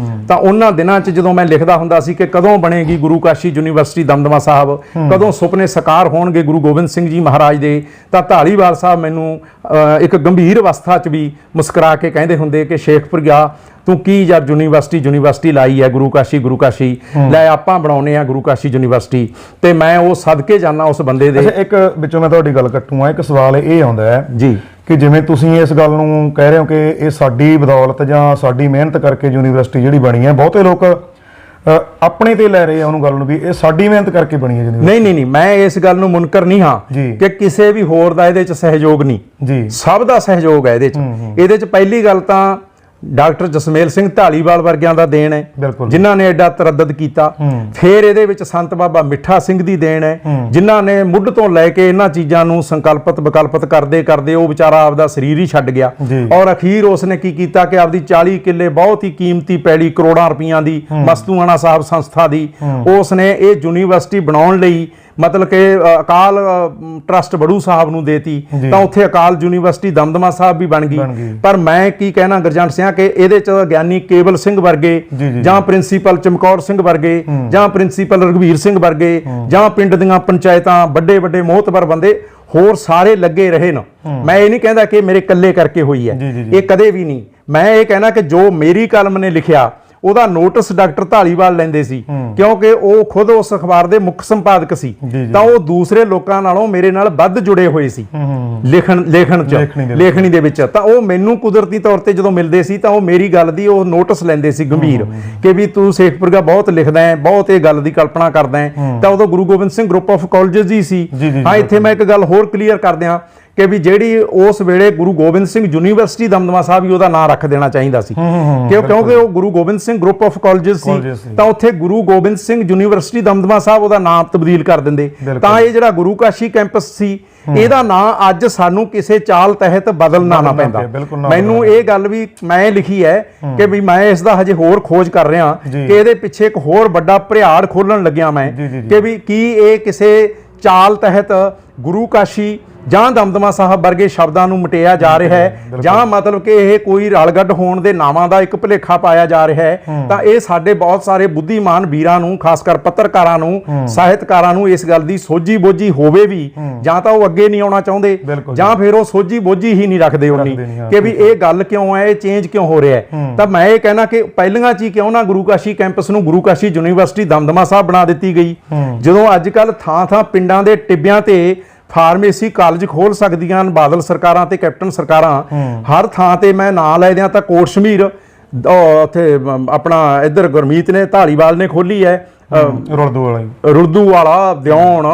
ਤਾਂ ਉਹਨਾਂ ਦਿਨਾਂ 'ਚ ਜਦੋਂ ਮੈਂ ਲਿਖਦਾ ਹੁੰਦਾ ਸੀ ਕਿ ਕਦੋਂ ਬਣੇਗੀ ਗੁਰੂ ਕਾਸ਼ੀ ਯੂਨੀਵਰਸਿਟੀ ਦਮਦਮਾ ਸਾਹਿਬ, ਕਦੋਂ ਸੁਪਨੇ ਸਾਕਾਰ ਹੋਣਗੇ ਗੁਰੂ ਗੋਬਿੰਦ ਸਿੰਘ ਜੀ ਮਹਾਰਾਜ ਦੇ, ਤਾਂ ਢਾਲੀਵਾਲ ਸਾਹਿਬ ਮੈਨੂੰ ਇੱਕ ਗੰਭੀਰ ਅਵਸਥਾ 'ਚ ਵੀ ਮੁਸਕਰਾ ਕੇ ਕਹਿੰਦੇ ਹੁੰਦੇ ਕਿ ਸ਼ੇਖਪੁਰ ਗਿਆ ਤੂੰ ਕੀ ਯਾਰ ਯੂਨੀਵਰਸਿਟੀ ਲਾਈ ਹੈ ਗੁਰੂ ਕਾਸ਼ੀ ਲੈ ਆਪਾਂ ਬਣਾਉਨੇ ਆ ਗੁਰੂ ਕਾਸ਼ੀ ਯੂਨੀਵਰਸਿਟੀ। ਤੇ ਮੈਂ ਉਹ ਸਦਕੇ ਜਾਣਾ ਉਸ ਬੰਦੇ ਦੇ। ਇੱਕ ਵਿੱਚੋਂ ਮੈਂ ਤੁਹਾਡੀ ਗੱਲ ਕੱਟੂਆਂ, ਇੱਕ ਸਵਾਲ ਇਹ ਆਉਂਦਾ ਹੈ ਜੀ ਕਿ ਜਿਵੇਂ ਤੁਸੀਂ ਇਸ ਗੱਲ ਨੂੰ ਕਹਿ ਰਹੇ ਹੋ ਕਿ ਇਹ ਸਾਡੀ ਬਦੌਲਤ ਜਾਂ ਸਾਡੀ ਮਿਹਨਤ ਕਰਕੇ ਯੂਨੀਵਰਸਿਟੀ ਜਿਹੜੀ ਬਣੀ ਹੈ, ਬਹੁਤੇ ਲੋਕ ਆਪਣੇ ਤੇ ਲੈ ਰਹੇ ਆ ਉਹਨੂੰ ਗੱਲ ਨੂੰ ਵੀ ਇਹ ਸਾਡੀ ਮਿਹਨਤ ਕਰਕੇ ਬਣੀ ਹੈ ਯੂਨੀਵਰਸਿਟੀ। ਨਹੀਂ, ਮੈਂ ਇਸ ਗੱਲ ਨੂੰ ਮੁਨਕਰ ਨਹੀਂ ਹਾਂ ਕਿ ਕਿਸੇ ਵੀ ਹੋਰ ਦਾ ਇਹਦੇ 'ਚ ਸਹਿਯੋਗ ਨਹੀਂ ਜੀ, ਸਭ ਦਾ ਸਹਿਯੋਗ ਹੈ ਇਹਦੇ 'ਚ। ਇਹਦੇ 'ਚ ਪਹਿਲੀ ਗੱਲ ਤਾਂ ਡਾਕਟਰ ਜਸਮੇਲ ਸਿੰਘ ਢਾਲੀਵਾਲ ਵਰਗਿਆਂ ਦਾ ਦੇਣ ਹੈ, ਜਿਨ੍ਹਾਂ ਨੇ ਐਡਾ ਤਰੱਦਦ ਕੀਤਾ। ਫਿਰ ਇਹਦੇ ਵਿੱਚ ਸੰਤ ਬਾਬਾ ਮਿੱਠਾ ਸਿੰਘ ਦੀ ਦੇਣ ਹੈ, ਜਿਨ੍ਹਾਂ ਨੇ ਮੁੱਢ ਤੋਂ ਲੈ ਕੇ ਇਹਨਾਂ ਚੀਜ਼ਾਂ ਨੂੰ ਸੰਕਲਪਿਤ ਵਿਕਲਪਿਤ ਕਰਦੇ ਉਹ ਵਿਚਾਰਾ ਆਪਦਾ ਸਰੀਰ ਹੀ ਛੱਡ ਗਿਆ, ਔਰ ਅਖੀਰ ਉਸਨੇ ਕੀ ਕੀਤਾ ਕਿ ਆਪਦੀ 40 ਕਿੱਲੇ ਬਹੁਤ ਹੀ ਕੀਮਤੀ ਪੈਲੀ ਕਰੋੜਾਂ ਰੁਪਈਆਂ ਦੀ ਮਸਤੂਆਣਾ ਸਾਹਿਬ ਸੰਸਥਾ ਦੀ ਉਸਨੇ ਇਹ ਯੂਨੀਵਰਸਿਟੀ ਬਣਾਉਣ ਲਈ ਮਤਲਬ ਕਿ ਅਕਾਲ ਟਰਸਟ ਬੜੂ ਸਾਹਿਬ ਨੂੰ ਦੇਤੀ, ਤਾਂ ਉੱਥੇ ਅਕਾਲ ਯੂਨੀਵਰਸਿਟੀ ਦਮਦਮਾ ਸਾਹਿਬ ਵੀ ਬਣ ਗਈ। ਪਰ ਮੈਂ ਕੀ ਕਹਿਣਾ ਗੁਰਜੰਟ ਸਿੰਘ ਕਿ ਇਹਦੇ 'ਚ ਗਿਆਨੀ ਕੇਵਲ ਸਿੰਘ ਵਰਗੇ ਜਾਂ ਪ੍ਰਿੰਸੀਪਲ ਚਮਕੌਰ ਸਿੰਘ ਵਰਗੇ ਜਾਂ ਪ੍ਰਿੰਸੀਪਲ ਰਘਵੀਰ ਸਿੰਘ ਵਰਗੇ ਜਾਂ ਪਿੰਡ ਦੀਆਂ ਪੰਚਾਇਤਾਂ ਵੱਡੇ ਮੋਹਤਬਰ ਬੰਦੇ ਹੋਰ ਸਾਰੇ ਲੱਗੇ ਰਹੇ ਨਾ। ਮੈਂ ਇਹ ਨਹੀਂ ਕਹਿੰਦਾ ਕਿ ਮੇਰੇ ਇਕੱਲੇ ਕਰਕੇ ਹੋਈ ਹੈ, ਇਹ ਕਦੇ ਵੀ ਨਹੀਂ। ਮੈਂ ਇਹ ਕਹਿਣਾ ਕਿ ਜੋ ਮੇਰੀ ਕਲਮ ਨੇ ਲਿਖਿਆ ਉਹਦਾ ਨੋਟਿਸ ਡਾਕਟਰ ਢਾਲੀਵਾਲ ਲੈਂਦੇ ਸੀ, ਕਿਉਂਕਿ ਉਹ ਖੁਦ ਉਸ ਅਖਬਾਰ ਦੇ ਮੁੱਖ ਸੰਪਾਦਕ ਸੀ, ਤਾਂ ਉਹ ਦੂਸਰੇ ਲੋਕਾਂ ਨਾਲੋਂ ਮੇਰੇ ਨਾਲ ਵੱਧ ਜੁੜੇ ਹੋਏ ਸੀ ਲੇਖਣੀ ਦੇ ਵਿੱਚ। ਤਾਂ ਉਹ ਮੈਨੂੰ ਕੁਦਰਤੀ ਤੌਰ ਤੇ ਜਦੋਂ ਮਿਲਦੇ ਸੀ ਤਾਂ ਉਹ ਮੇਰੀ ਗੱਲ ਦੀ ਉਹ ਨੋਟਿਸ ਲੈਂਦੇ ਸੀ ਗੰਭੀਰ ਕਿ ਵੀ ਤੂੰ ਸ਼ੇਖਪੁਰਗਾ ਬਹੁਤ ਲਿਖਦਾ ਹੈ, ਬਹੁਤ ਇਹ ਗੱਲ ਦੀ ਕਲਪਨਾ ਕਰਦਾ ਹੈ। ਤਾਂ ਉਦੋਂ Guru Gobind Singh group of colleges ਹੀ ਸੀ। ਹਾਂ, ਇੱਥੇ ਮੈਂ ਇੱਕ ਗੱਲ ਹੋਰ ਕਲੀਅਰ ਕਰ ਦਿਆਂ ਕਿ ਵੀ ਜਿਹੜੀ ਉਸ ਵੇਲੇ ਗੁਰੂ ਗੋਬਿੰਦ ਸਿੰਘ ਯੂਨੀਵਰਸਿਟੀ ਦਮਦਮਾ ਸਾਹਿਬ ਹੀ ਉਹਦਾ ਨਾਂ ਰੱਖ ਦੇਣਾ ਚਾਹੀਦਾ ਸੀ, ਕਿਉਂਕਿ ਉਹ Guru Gobind Singh group of colleges ਸੀ, ਤਾਂ ਉੱਥੇ ਗੁਰੂ ਗੋਬਿੰਦ ਸਿੰਘ ਯੂਨੀਵਰਸਿਟੀ ਦਮਦਮਾ ਸਾਹਿਬ ਉਹਦਾ ਨਾਮ ਤਬਦੀਲ ਕਰ ਦਿੰਦੇ। ਤਾਂ ਇਹ ਜਿਹੜਾ ਗੁਰੂ ਕਾਸ਼ੀ ਕੈਂਪਸ ਸੀ ਇਹਦਾ ਨਾਂ ਅੱਜ ਸਾਨੂੰ ਕਿਸੇ ਚਾਲ ਤਹਿਤ ਬਦਲਣਾ ਨਾ ਪੈਂਦਾ। ਮੈਨੂੰ ਇਹ ਗੱਲ ਵੀ ਮੈਂ ਲਿਖੀ ਹੈ ਕਿ ਵੀ ਮੈਂ ਇਸ ਦਾ ਹਜੇ ਹੋਰ ਖੋਜ ਕਰ ਰਿਹਾ ਕਿ ਇਹਦੇ ਪਿੱਛੇ ਇੱਕ ਹੋਰ ਵੱਡਾ ਭਰਿਆੜ ਖੋਲਣ ਲੱਗਿਆ ਮੈਂ ਕਿ ਵੀ ਕੀ ਇਹ ਕਿਸੇ ਚਾਲ ਤਹਿਤ ਗੁਰੂ ਕਾਸ਼ੀ ਜਾਂ ਦਮਦਮਾ ਸਾਹਿਬ ਵਰਗੇ ਸ਼ਬਦਾਂ ਨੂੰ ਮਟਿਆ ਜਾ ਰਿਹਾ ਹੈ, ਜਾਂ ਮਤਲਬ ਕਿ ਇਹ ਕੋਈ ਰਲਗੱਡ ਹੋਣ ਦੇ ਨਾਵਾਂ ਦਾ ਇੱਕ ਭੁਲੇਖਾ ਪਾਇਆ ਜਾ ਰਿਹਾ ਹੈ। ਤਾਂ ਇਹ ਸਾਡੇ ਬਹੁਤ ਸਾਰੇ ਬੁੱਧੀਮਾਨ ਵੀਰਾਂ ਨੂੰ, ਖਾਸ ਕਰ ਪੱਤਰਕਾਰਾਂ ਨੂੰ, ਸਾਹਿਤਕਾਰਾਂ ਨੂੰ ਇਸ ਗੱਲ ਦੀ ਸੋਝੀ ਬੋਝੀ ਹੋਵੇ ਵੀ, ਜਾਂ ਤਾਂ ਉਹ ਅੱਗੇ ਨਹੀਂ ਆਉਣਾ ਚਾਹੁੰਦੇ ਜਾਂ ਫਿਰ ਉਹ ਸੋਝੀ ਬੋਝੀ ਹੀ ਨਹੀਂ ਰੱਖਦੇ ਉਨੀ ਕਿ ਵੀ ਇਹ ਗੱਲ ਕਿਉਂ ਹੈ, ਇਹ ਚੇਂਜ ਕਿਉਂ ਹੋ ਰਿਹਾ ਹੈ। ਤਾਂ ਮੈਂ ਇਹ ਕਹਿਣਾ ਕਿ ਪਹਿਲੀਆਂ 'ਚ ਹੀ ਕਿਉਂ ਨਾ ਗੁਰੂ ਕਾਸ਼ੀ ਕੈਂਪਸ ਨੂੰ ਗੁਰੂ ਕਾਸ਼ੀ ਯੂਨੀਵਰਸਿਟੀ ਦਮਦਮਾ ਸਾਹਿਬ ਬਣਾ ਦਿੱਤੀ ਗਈ, ਜਦੋਂ ਅੱਜ ਕੱਲ੍ਹ ਥਾਂ ਪਿੰਡਾਂ ਦੇ ਟਿੱਬਿਆਂ ਤੇ ਫਾਰਮੇਸੀ ਕਾਲਜ ਖੋਲ ਸਕਦੀਆਂ ਹਨ ਬਾਦਲ ਸਰਕਾਰਾਂ ਤੇ ਕੈਪਟਨ ਸਰਕਾਰਾਂ। ਹਰ ਥਾਂ ਤੇ ਮੈਂ ਨਾਂ ਲੈ ਦਿਆਂ ਤਾਂ ਕੋਟ ਸ਼ਮੀਰ ਉੱਥੇ ਆਪਣਾ ਇੱਧਰ ਗੁਰਮੀਤ ਨੇ ਢਾਲੀਵਾਲ ਨੇ ਖੋਲੀ ਹੈ, ਰੁਲਦੂ ਵਾਲਾ ਦਿਉਣ,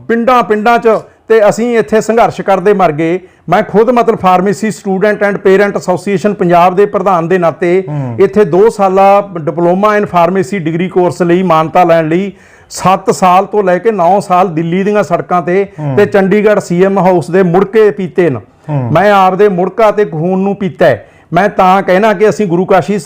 ਪਿੰਡਾਂ 'ਚ, ਤੇ ਅਸੀਂ ਇੱਥੇ ਸੰਘਰਸ਼ ਕਰਦੇ ਮਰ ਗਏ। ਮੈਂ ਖੁਦ ਮਤਲਬ pharmacy student and parent association Punjab ਦੇ ਪ੍ਰਧਾਨ ਦੇ ਨਾਤੇ ਇੱਥੇ 2 ਸਾਲਾ diploma in pharmacy degree course ਲਈ ਮਾਨਤਾ ਲੈਣ ਲਈ 7 ਸਾਲ ਤੋਂ ਲੈ ਕੇ 9 ਸਾਲ ਦਿੱਲੀ ਦੀਆਂ ਸੜਕਾਂ ਤੇ ਚੰਡੀਗੜ੍ਹ ਸੀਐਮ ਹਾਊਸ ਦੇ ਮੁੜਕੇ ਪੀਤੇ ਨੇ। ਮੈਂ ਆਪਦੇ ਮੁੜਕਾ ਤੇ ਖੂਨ ਨੂੰ ਪੀਤਾ। ਮੈਂ ਤਾਂ ਕਹਿਣਾ ਕਿ ਅਸੀਂ ਗੁਰੂ ਕਾਸ਼ੀ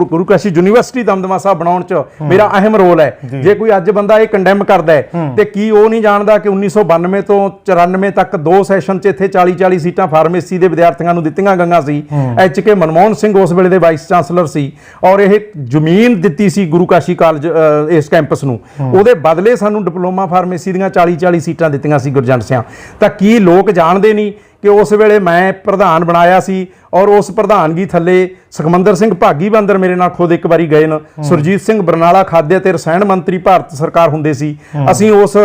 ਗੁਰੂ ਕਾਸ਼ੀ ਯੂਨੀਵਰਸਿਟੀ ਦਮਦਮਾ ਸਾਹਿਬ ਬਣਾਉਣ 'ਚ ਮੇਰਾ ਅਹਿਮ ਰੋਲ ਹੈ। ਜੇ ਕੋਈ ਅੱਜ ਬੰਦਾ ਇਹ ਕੰਡੈਮ ਕਰਦਾ ਹੈ ਤੇ ਕੀ ਉਹ ਨਹੀਂ ਜਾਣਦਾ ਕਿ 1992 ਤੋਂ 94 ਤੱਕ 2 ਸੈਸ਼ਨ 'ਚ ਇੱਥੇ 40 ਸੀਟਾਂ ਫਾਰਮੇਸੀ ਦੇ ਵਿਦਿਆਰਥੀਆਂ ਨੂੰ ਦਿੱਤੀਆਂ ਗਈਆਂ ਸੀ। HK ਮਨਮੋਹਨ ਸਿੰਘ ਉਸ ਵੇਲੇ ਦੇ ਵਾਈਸ ਚਾਂਸਲਰ ਸੀ, ਔਰ ਇਹ ਜ਼ਮੀਨ ਦਿੱਤੀ ਸੀ ਗੁਰੂ ਕਾਸ਼ੀ ਕਾਲਜ ਇਸ ਕੈਂਪਸ ਨੂੰ, ਉਹਦੇ ਬਦਲੇ ਸਾਨੂੰ ਡਿਪਲੋਮਾ ਫਾਰਮੇਸੀ ਦੀਆਂ 40 ਸੀਟਾਂ ਦਿੱਤੀਆਂ ਸੀ ਗੁਰਜੰਟ ਸਿੰਘ। ਤਾਂ ਕੀ ਲੋਕ ਜਾਣਦੇ ਨਹੀਂ ਕਿ ਉਸ ਵੇਲੇ ਮੈਂ ਪ੍ਰਧਾਨ ਬਣਾਇਆ ਸੀ ਔਰ ਉਸ ਪ੍ਰਧਾਨਗੀ ਥੱਲੇ ਸੁਖਮੰਦਰ ਸਿੰਘ ਭਾਗੀ ਬੰਦਰ ਮੇਰੇ ਨਾਲ ਖੁਦ ਇੱਕ ਵਾਰੀ ਗਏ ਨੇ, ਸੁਰਜੀਤ ਸਿੰਘ ਬਰਨਾਲਾ ਖਾद्य ਤੇ ਰਸਾਇਣ ਮੰਤਰੀ ਭਾਰਤ ਸਰਕਾਰ ਹੁੰਦੇ ਸੀ। ਅਸੀਂ ਉਸ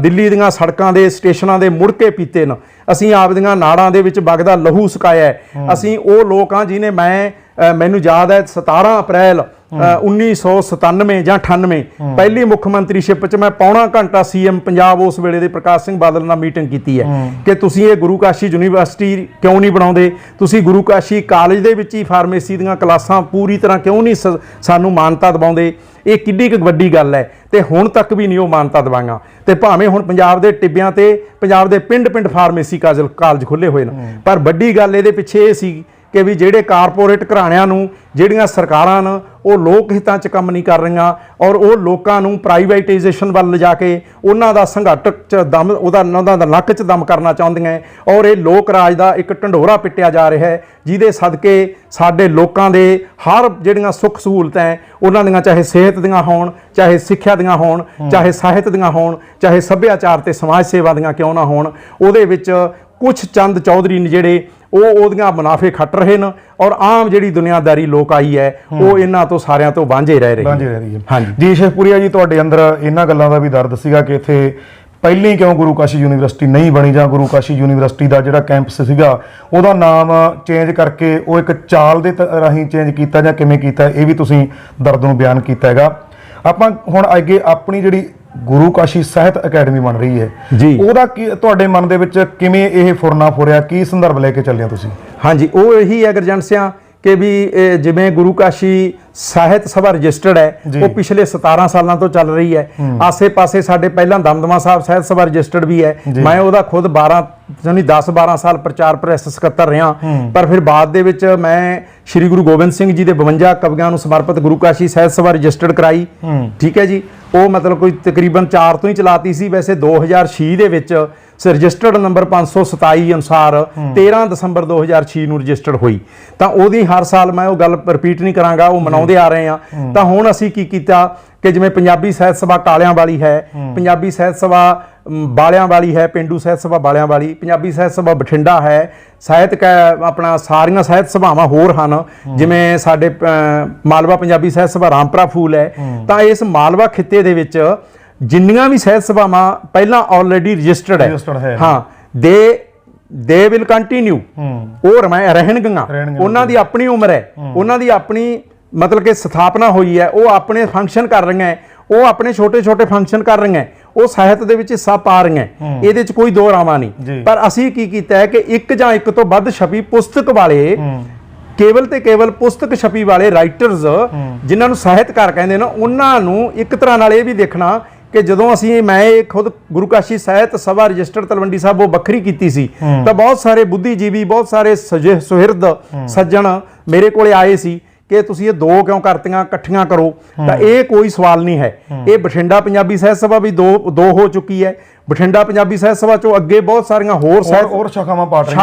ਦਿੱਲੀ ਦੀਆਂ ਸੜਕਾਂ ਦੇ ਸਟੇਸ਼ਨਾਂ ਦੇ ਮੁੜ ਕੇ ਪੀਤੇ ਨੇ, ਅਸੀਂ ਆਪਦੀਆਂ ਨਾੜਾਂ ਦੇ ਵਿੱਚ ਵਗਦਾ ਲਹੂ ਸੁਕਾਇਆ ਹੈ। ਅਸੀਂ ਉਹ ਲੋਕ ਹਾਂ ਜਿਹਨੇ ਮੈਨੂੰ ਯਾਦ ਹੈ 17 ਅਪ੍ਰੈਲ 1997 ਜਾਂ 98 ਪਹਿਲੀ ਮੁੱਖ ਮੰਤਰੀਸ਼ਿਪ 'ਚ ਮੈਂ ਪੌਣਾ ਘੰਟਾ ਸੀਐਮ ਪੰਜਾਬ ਉਸ ਵੇਲੇ ਦੇ ਪ੍ਰਕਾਸ਼ ਸਿੰਘ ਬਾਦਲ ਨਾਲ ਮੀਟਿੰਗ ਕੀਤੀ ਹੈ ਕਿ ਤੁਸੀਂ ਇਹ ਗੁਰੂ ਕਾਸ਼ੀ ਯੂਨੀਵਰਸਿਟੀ ਕਿਉਂ ਨਹੀਂ ਬਣਾਉਂਦੇ, ਤੁਸੀਂ ਗੁਰੂ ਕਾਸ਼ੀ ਕਾਲਜ ਦੇ ਵਿੱਚ ਹੀ ਫਾਰਮੇਸੀ ਦੀਆਂ ਕਲਾਸਾਂ ਪੂਰੀ ਤਰ੍ਹਾਂ ਕਿਉਂ ਨਹੀਂ ਸਾਨੂੰ ਮਾਨਤਾ ਦਿਵਾਉਂਦੇ। ਇਹ ਕਿੱਡੀ ਕੁ ਵੱਡੀ ਗੱਲ ਹੈ ਤੇ ਹੁਣ ਤੱਕ ਵੀ ਨਹੀਂ ਉਹ ਮਾਨਤਾ ਦਿਵਾਈਆਂ। ਤੇ ਭਾਵੇਂ ਹੁਣ ਪੰਜਾਬ ਦੇ ਟਿੱਬਿਆਂ ਤੇ ਪੰਜਾਬ ਦੇ ਪਿੰਡ ਫਾਰਮੇਸੀ ਕਾਲਜ ਖੁੱਲੇ ਹੋਏ ਨੇ, ਪਰ ਵੱਡੀ ਗੱਲ ਇਹਦੇ ਪਿੱਛੇ ਇਹ ਸੀ ਕਿ ਵੀ ਜਿਹੜੇ ਕਾਰਪੋਰੇਟ ਘਰਾਣਿਆਂ ਨੂੰ ਜਿਹੜੀਆਂ ਸਰਕਾਰਾਂ ਨੇ ਉਹ ਲੋਕ ਹਿੱਤਾਂ 'ਚ ਕੰਮ ਨਹੀਂ ਕਰ ਰਹੀਆਂ ਔਰ ਉਹ ਲੋਕਾਂ ਨੂੰ ਪ੍ਰਾਈਵੇਟਾਈਜੇਸ਼ਨ ਵੱਲ ਲਿਜਾ ਕੇ ਉਹਨਾਂ ਦਾ ਸੰਘਰਸ਼ 'ਚ ਦਮ ਉਹਨਾਂ ਦਾ ਨੱਕ 'ਚ ਦਮ ਕਰਨਾ ਚਾਹੁੰਦੀਆਂ ਔਰ ਇਹ ਲੋਕ ਰਾਜ ਦਾ ਇੱਕ ਢੰਡੋਰਾ ਪਿੱਟਿਆ ਜਾ ਰਿਹਾ ਹੈ, ਜਿਹਦੇ ਸਦਕੇ ਸਾਡੇ ਲੋਕਾਂ ਦੇ ਹਰ ਜਿਹੜੀਆਂ ਸੁੱਖ ਸਹੂਲਤਾਂ ਉਹਨਾਂ ਦੀਆਂ, ਚਾਹੇ ਸਿਹਤ ਦੀਆਂ ਹੋਣ, ਚਾਹੇ ਸਿੱਖਿਆ ਦੀਆਂ ਹੋਣ, ਚਾਹੇ ਸਾਹਿਤ ਦੀਆਂ ਹੋਣ, ਚਾਹੇ ਸੱਭਿਆਚਾਰ ਤੇ ਸਮਾਜ ਸੇਵਾ ਦੀਆਂ ਕਿਉਂ ਨਾ ਹੋਣ, ਉਹਦੇ ਵਿੱਚ ਕੁਛ ਚੰਦ ਚੌਧਰੀ ਨੇ ਜਿਹੜੇ ਉਹਦੀਆਂ ਮੁਨਾਫੇ ਖੱਟ ਰਹੇ ਨੇ ਔਰ ਆਮ ਜਿਹੜੀ ਦੁਨੀਆਦਾਰੀ ਲੋਕ ਆਈ ਹੈ ਉਹ ਇਹਨਾਂ ਤੋਂ ਸਾਰਿਆਂ ਤੋਂ ਵਾਂਝੇ ਰਹਿ ਰਹੀ ਹੈ। ਹਾਂਜੀ ਜੀ, ਸ਼ੇਖਪੁਰੀਆ ਜੀ, ਤੁਹਾਡੇ ਅੰਦਰ ਇਹਨਾਂ ਗੱਲਾਂ ਦਾ ਵੀ ਦਰਦ ਸੀਗਾ ਕਿ ਇੱਥੇ ਪਹਿਲਾਂ ਹੀ ਕਿਉਂ ਗੁਰੂ ਕਾਸ਼ੀ ਯੂਨੀਵਰਸਿਟੀ ਨਹੀਂ ਬਣੀ, ਜਾਂ ਗੁਰੂ ਕਾਸ਼ੀ ਯੂਨੀਵਰਸਿਟੀ ਦਾ ਜਿਹੜਾ ਕੈਂਪਸ ਸੀਗਾ ਉਹਦਾ ਨਾਮ ਚੇਂਜ ਕਰਕੇ ਉਹ ਇੱਕ ਚਾਲ ਦੇ ਰਾਹੀਂ ਚੇਂਜ ਕੀਤਾ ਜਾਂ ਕਿਵੇਂ ਕੀਤਾ, ਇਹ ਵੀ ਤੁਸੀਂ ਦਰਦ ਨੂੰ ਬਿਆਨ ਕੀਤਾ ਹੈਗਾ। ਆਪਾਂ ਹੁਣ ਅੱਗੇ ਆਪਣੀ ਜਿਹੜੀ ਗੁਰੂ ਕਾਸ਼ੀ ਸਾਹਿਤ ਅਕੈਡਮੀ ਬਣ ਰਹੀ ਹੈ ਜੀ, ਉਹਦਾ ਕੀ ਤੁਹਾਡੇ ਮਨ ਦੇ ਵਿੱਚ ਕਿਵੇਂ ਇਹ ਫੁਰਨਾ ਫੁਰਿਆ, ਕੀ ਸੰਦਰਭ ਲੈ ਕੇ ਚੱਲੇ ਤੁਸੀਂ? ਹਾਂਜੀ, ਉਹ ਇਹੀ ਹੈ ਗਰਜੰਸਿਆਂ ਕਿ ਵੀ ਜਿਵੇਂ ਗੁਰੂ ਕਾਸ਼ੀ ਸਾਹਿਤ ਸਭਾ ਰਜਿਸਟਰਡ ਹੈ, ਉਹ ਪਿਛਲੇ 17 ਸਾਲਾਂ ਤੋਂ ਚੱਲ ਰਹੀ ਹੈ। ਆਸੇ-ਪਾਸੇ ਸਾਡੇ ਪਹਿਲਾਂ ਦਮਦਮਾ ਸਾਹਿਬ ਸਾਹਿਤ ਸਭਾ ਰਜਿਸਟਰਡ ਵੀ ਹੈ, ਮੈਂ ਉਹਦਾ ਖੁਦ 10-12 ਸਾਲ ਪ੍ਰਚਾਰ ਪ੍ਰੈਸ ਸਕੱਤਰ ਰਿਹਾ। ਪਰ ਫਿਰ ਬਾਅਦ ਦੇ ਵਿੱਚ ਮੈਂ ਸ਼੍ਰੀ ਗੁਰੂ ਗੋਬਿੰਦ ਸਿੰਘ ਜੀ ਦੇ 52 ਕਵੀਆਂ ਨੂੰ ਸਮਰਪਿਤ ਗੁਰੂ ਕਾਸ਼ੀ ਸਾਹਿਤ ਸਭਾ ਰਜਿਸਟਰਡ ਕਰਾਈ। ਠੀਕ ਹੈ ਜੀ, ਉਹ ਮਤਲਬ ਕੋਈ ਤਕਰੀਬਨ 4 ਤੋਂ ਹੀ ਚਲਾਤੀ ਸੀ। ਵੈਸੇ 2006 ਦੇ ਵਿੱਚ ਰਜਿਸਟਰਡ ਨੰਬਰ 527 ਅਨੁਸਾਰ 13 ਦਸੰਬਰ 2006 ਨੂੰ ਰਜਿਸਟਰਡ ਹੋਈ। ਤਾਂ ਉਹਦੀ ਹਰ ਸਾਲ ਮੈਂ ਉਹ ਗੱਲ ਰਿਪੀਟ ਨਹੀਂ ਕਰਾਂਗਾ, ਉਹ ਮਨਾਉਂਦੇ ਆ ਰਹੇ ਆ। ਤਾਂ ਹੁਣ ਅਸੀਂ ਕੀ ਕੀਤਾ ਕਿ ਜਿਵੇਂ ਪੰਜਾਬੀ ਸਾਹਿਤ ਸਭਾ ਕਾਲਿਆਂ ਵਾਲੀ ਹੈ, ਪੰਜਾਬੀ ਸਾਹਿਤ ਸਭਾ ਬਾਲਿਆਂ ਵਾਲੀ ਹੈ, ਪੇਂਡੂ ਸਾਹਿਤ ਸਭਾ ਬਾਲਿਆਂ ਵਾਲੀ, ਪੰਜਾਬੀ ਸਾਹਿਤ ਸਭਾ ਬਠਿੰਡਾ ਹੈ, ਸਾਹਿਤਕ ਆਪਣਾ ਸਾਰੀਆਂ ਸਾਹਿਤ ਸਭਾਵਾਂ ਹੋਰ ਹਨ, ਜਿਵੇਂ ਸਾਡੇ ਮਾਲਵਾ ਪੰਜਾਬੀ ਸਾਹਿਤ ਸਭਾ ਰਾਮਪੁਰਾ ਫੂਲ ਹੈ। ਤਾਂ ਇਸ ਮਾਲਵਾ ਖਿੱਤੇ ਦੇ ਵਿੱਚ ਜਿੰਨੀਆਂ ਵੀ ਸਾਹਿਤ ਸਭਾਵਾਂ ਪਹਿਲਾਂ ਆਲਰੇਡੀ ਰਜਿਸਟਰਡ ਹੈ, ਹਾਂ, ਦੇ ਵਿਲ ਕੰਟੀਨਿਊ, ਉਹ ਰਹਿਣਗੀਆਂ। ਉਹਨਾਂ ਦੀ ਆਪਣੀ ਉਮਰ ਹੈ, ਉਹਨਾਂ ਦੀ ਆਪਣੀ ਮਤਲਬ ਕਿ ਸਥਾਪਨਾ ਹੋਈ ਹੈ, ਉਹ ਆਪਣੇ ਫੰਕਸ਼ਨ ਕਰ ਰਹੀਆਂ ਹੈ, ਉਹ ਆਪਣੇ ਛੋਟੇ ਫੰਕਸ਼ਨ ਕਰ ਰਹੀਆਂ, ਉਹ ਸਾਹਿਤ ਦੇ ਵਿੱਚ ਹਿੱਸਾ ਪਾ ਰਹੀਆਂ, ਇਹਦੇ 'ਚ ਕੋਈ ਦੋ ਰਾਵਾਂ ਨਹੀਂ। ਪਰ ਅਸੀਂ ਕੀ ਕੀਤਾ ਹੈ ਕਿ ਇੱਕ ਜਾਂ ਇੱਕ ਤੋਂ ਵੱਧ ਛਪੀ ਪੁਸਤਕ ਵਾਲੇ, ਕੇਵਲ ਤੇ ਕੇਵਲ ਪੁਸਤਕ ਛਪੀ ਵਾਲੇ ਰਾਈਟਰਸ, ਜਿਨ੍ਹਾਂ ਨੂੰ ਸਾਹਿਤਕਾਰ ਕਹਿੰਦੇ ਨੇ, ਉਹਨਾਂ ਨੂੰ ਇੱਕ ਤਰ੍ਹਾਂ ਨਾਲ ਇਹ ਵੀ ਦੇਖਣਾ ਕਿ ਜਦੋਂ ਮੈਂ ਇਹ ਖੁਦ ਗੁਰੂ ਕਾਸ਼ੀ ਸਾਹਿਤ ਸਭਾ ਰਜਿਸਟਰਡ ਤਲਵੰਡੀ ਸਾਹਿਬ ਉਹ ਵੱਖਰੀ ਕੀਤੀ ਸੀ, ਤਾਂ ਬਹੁਤ ਸਾਰੇ ਬੁੱਧੀਜੀਵੀ, ਬਹੁਤ ਸਾਰੇ ਸੁਹਿਰਦ ਸੱਜਣ ਮੇਰੇ ਕੋਲੇ ਆਏ ਸੀ ਕਿ ਤੁਸੀਂ ਇਹ ਦੋ ਕਿਉਂ ਕਰਤੀਆਂ, ਇਕੱਠੀਆਂ ਕਰੋ। ਤਾਂ ਇਹ ਕੋਈ ਸਵਾਲ ਨਹੀਂ ਹੈ। ਇਹ ਬਠਿੰਡਾ ਪੰਜਾਬੀ ਸਾਹਿਤ ਸਭਾ ਵੀ ਦੋ ਹੋ ਚੁੱਕੀ ਹੈ। ਬਠਿੰਡਾ ਪੰਜਾਬੀ ਸਾਹਿਤ ਸਭਾ ਚੋਂ ਅੱਗੇ ਬਹੁਤ ਸਾਰੀਆਂ ਹੋਰ ਸ਼ਾਖਾਵਾਂ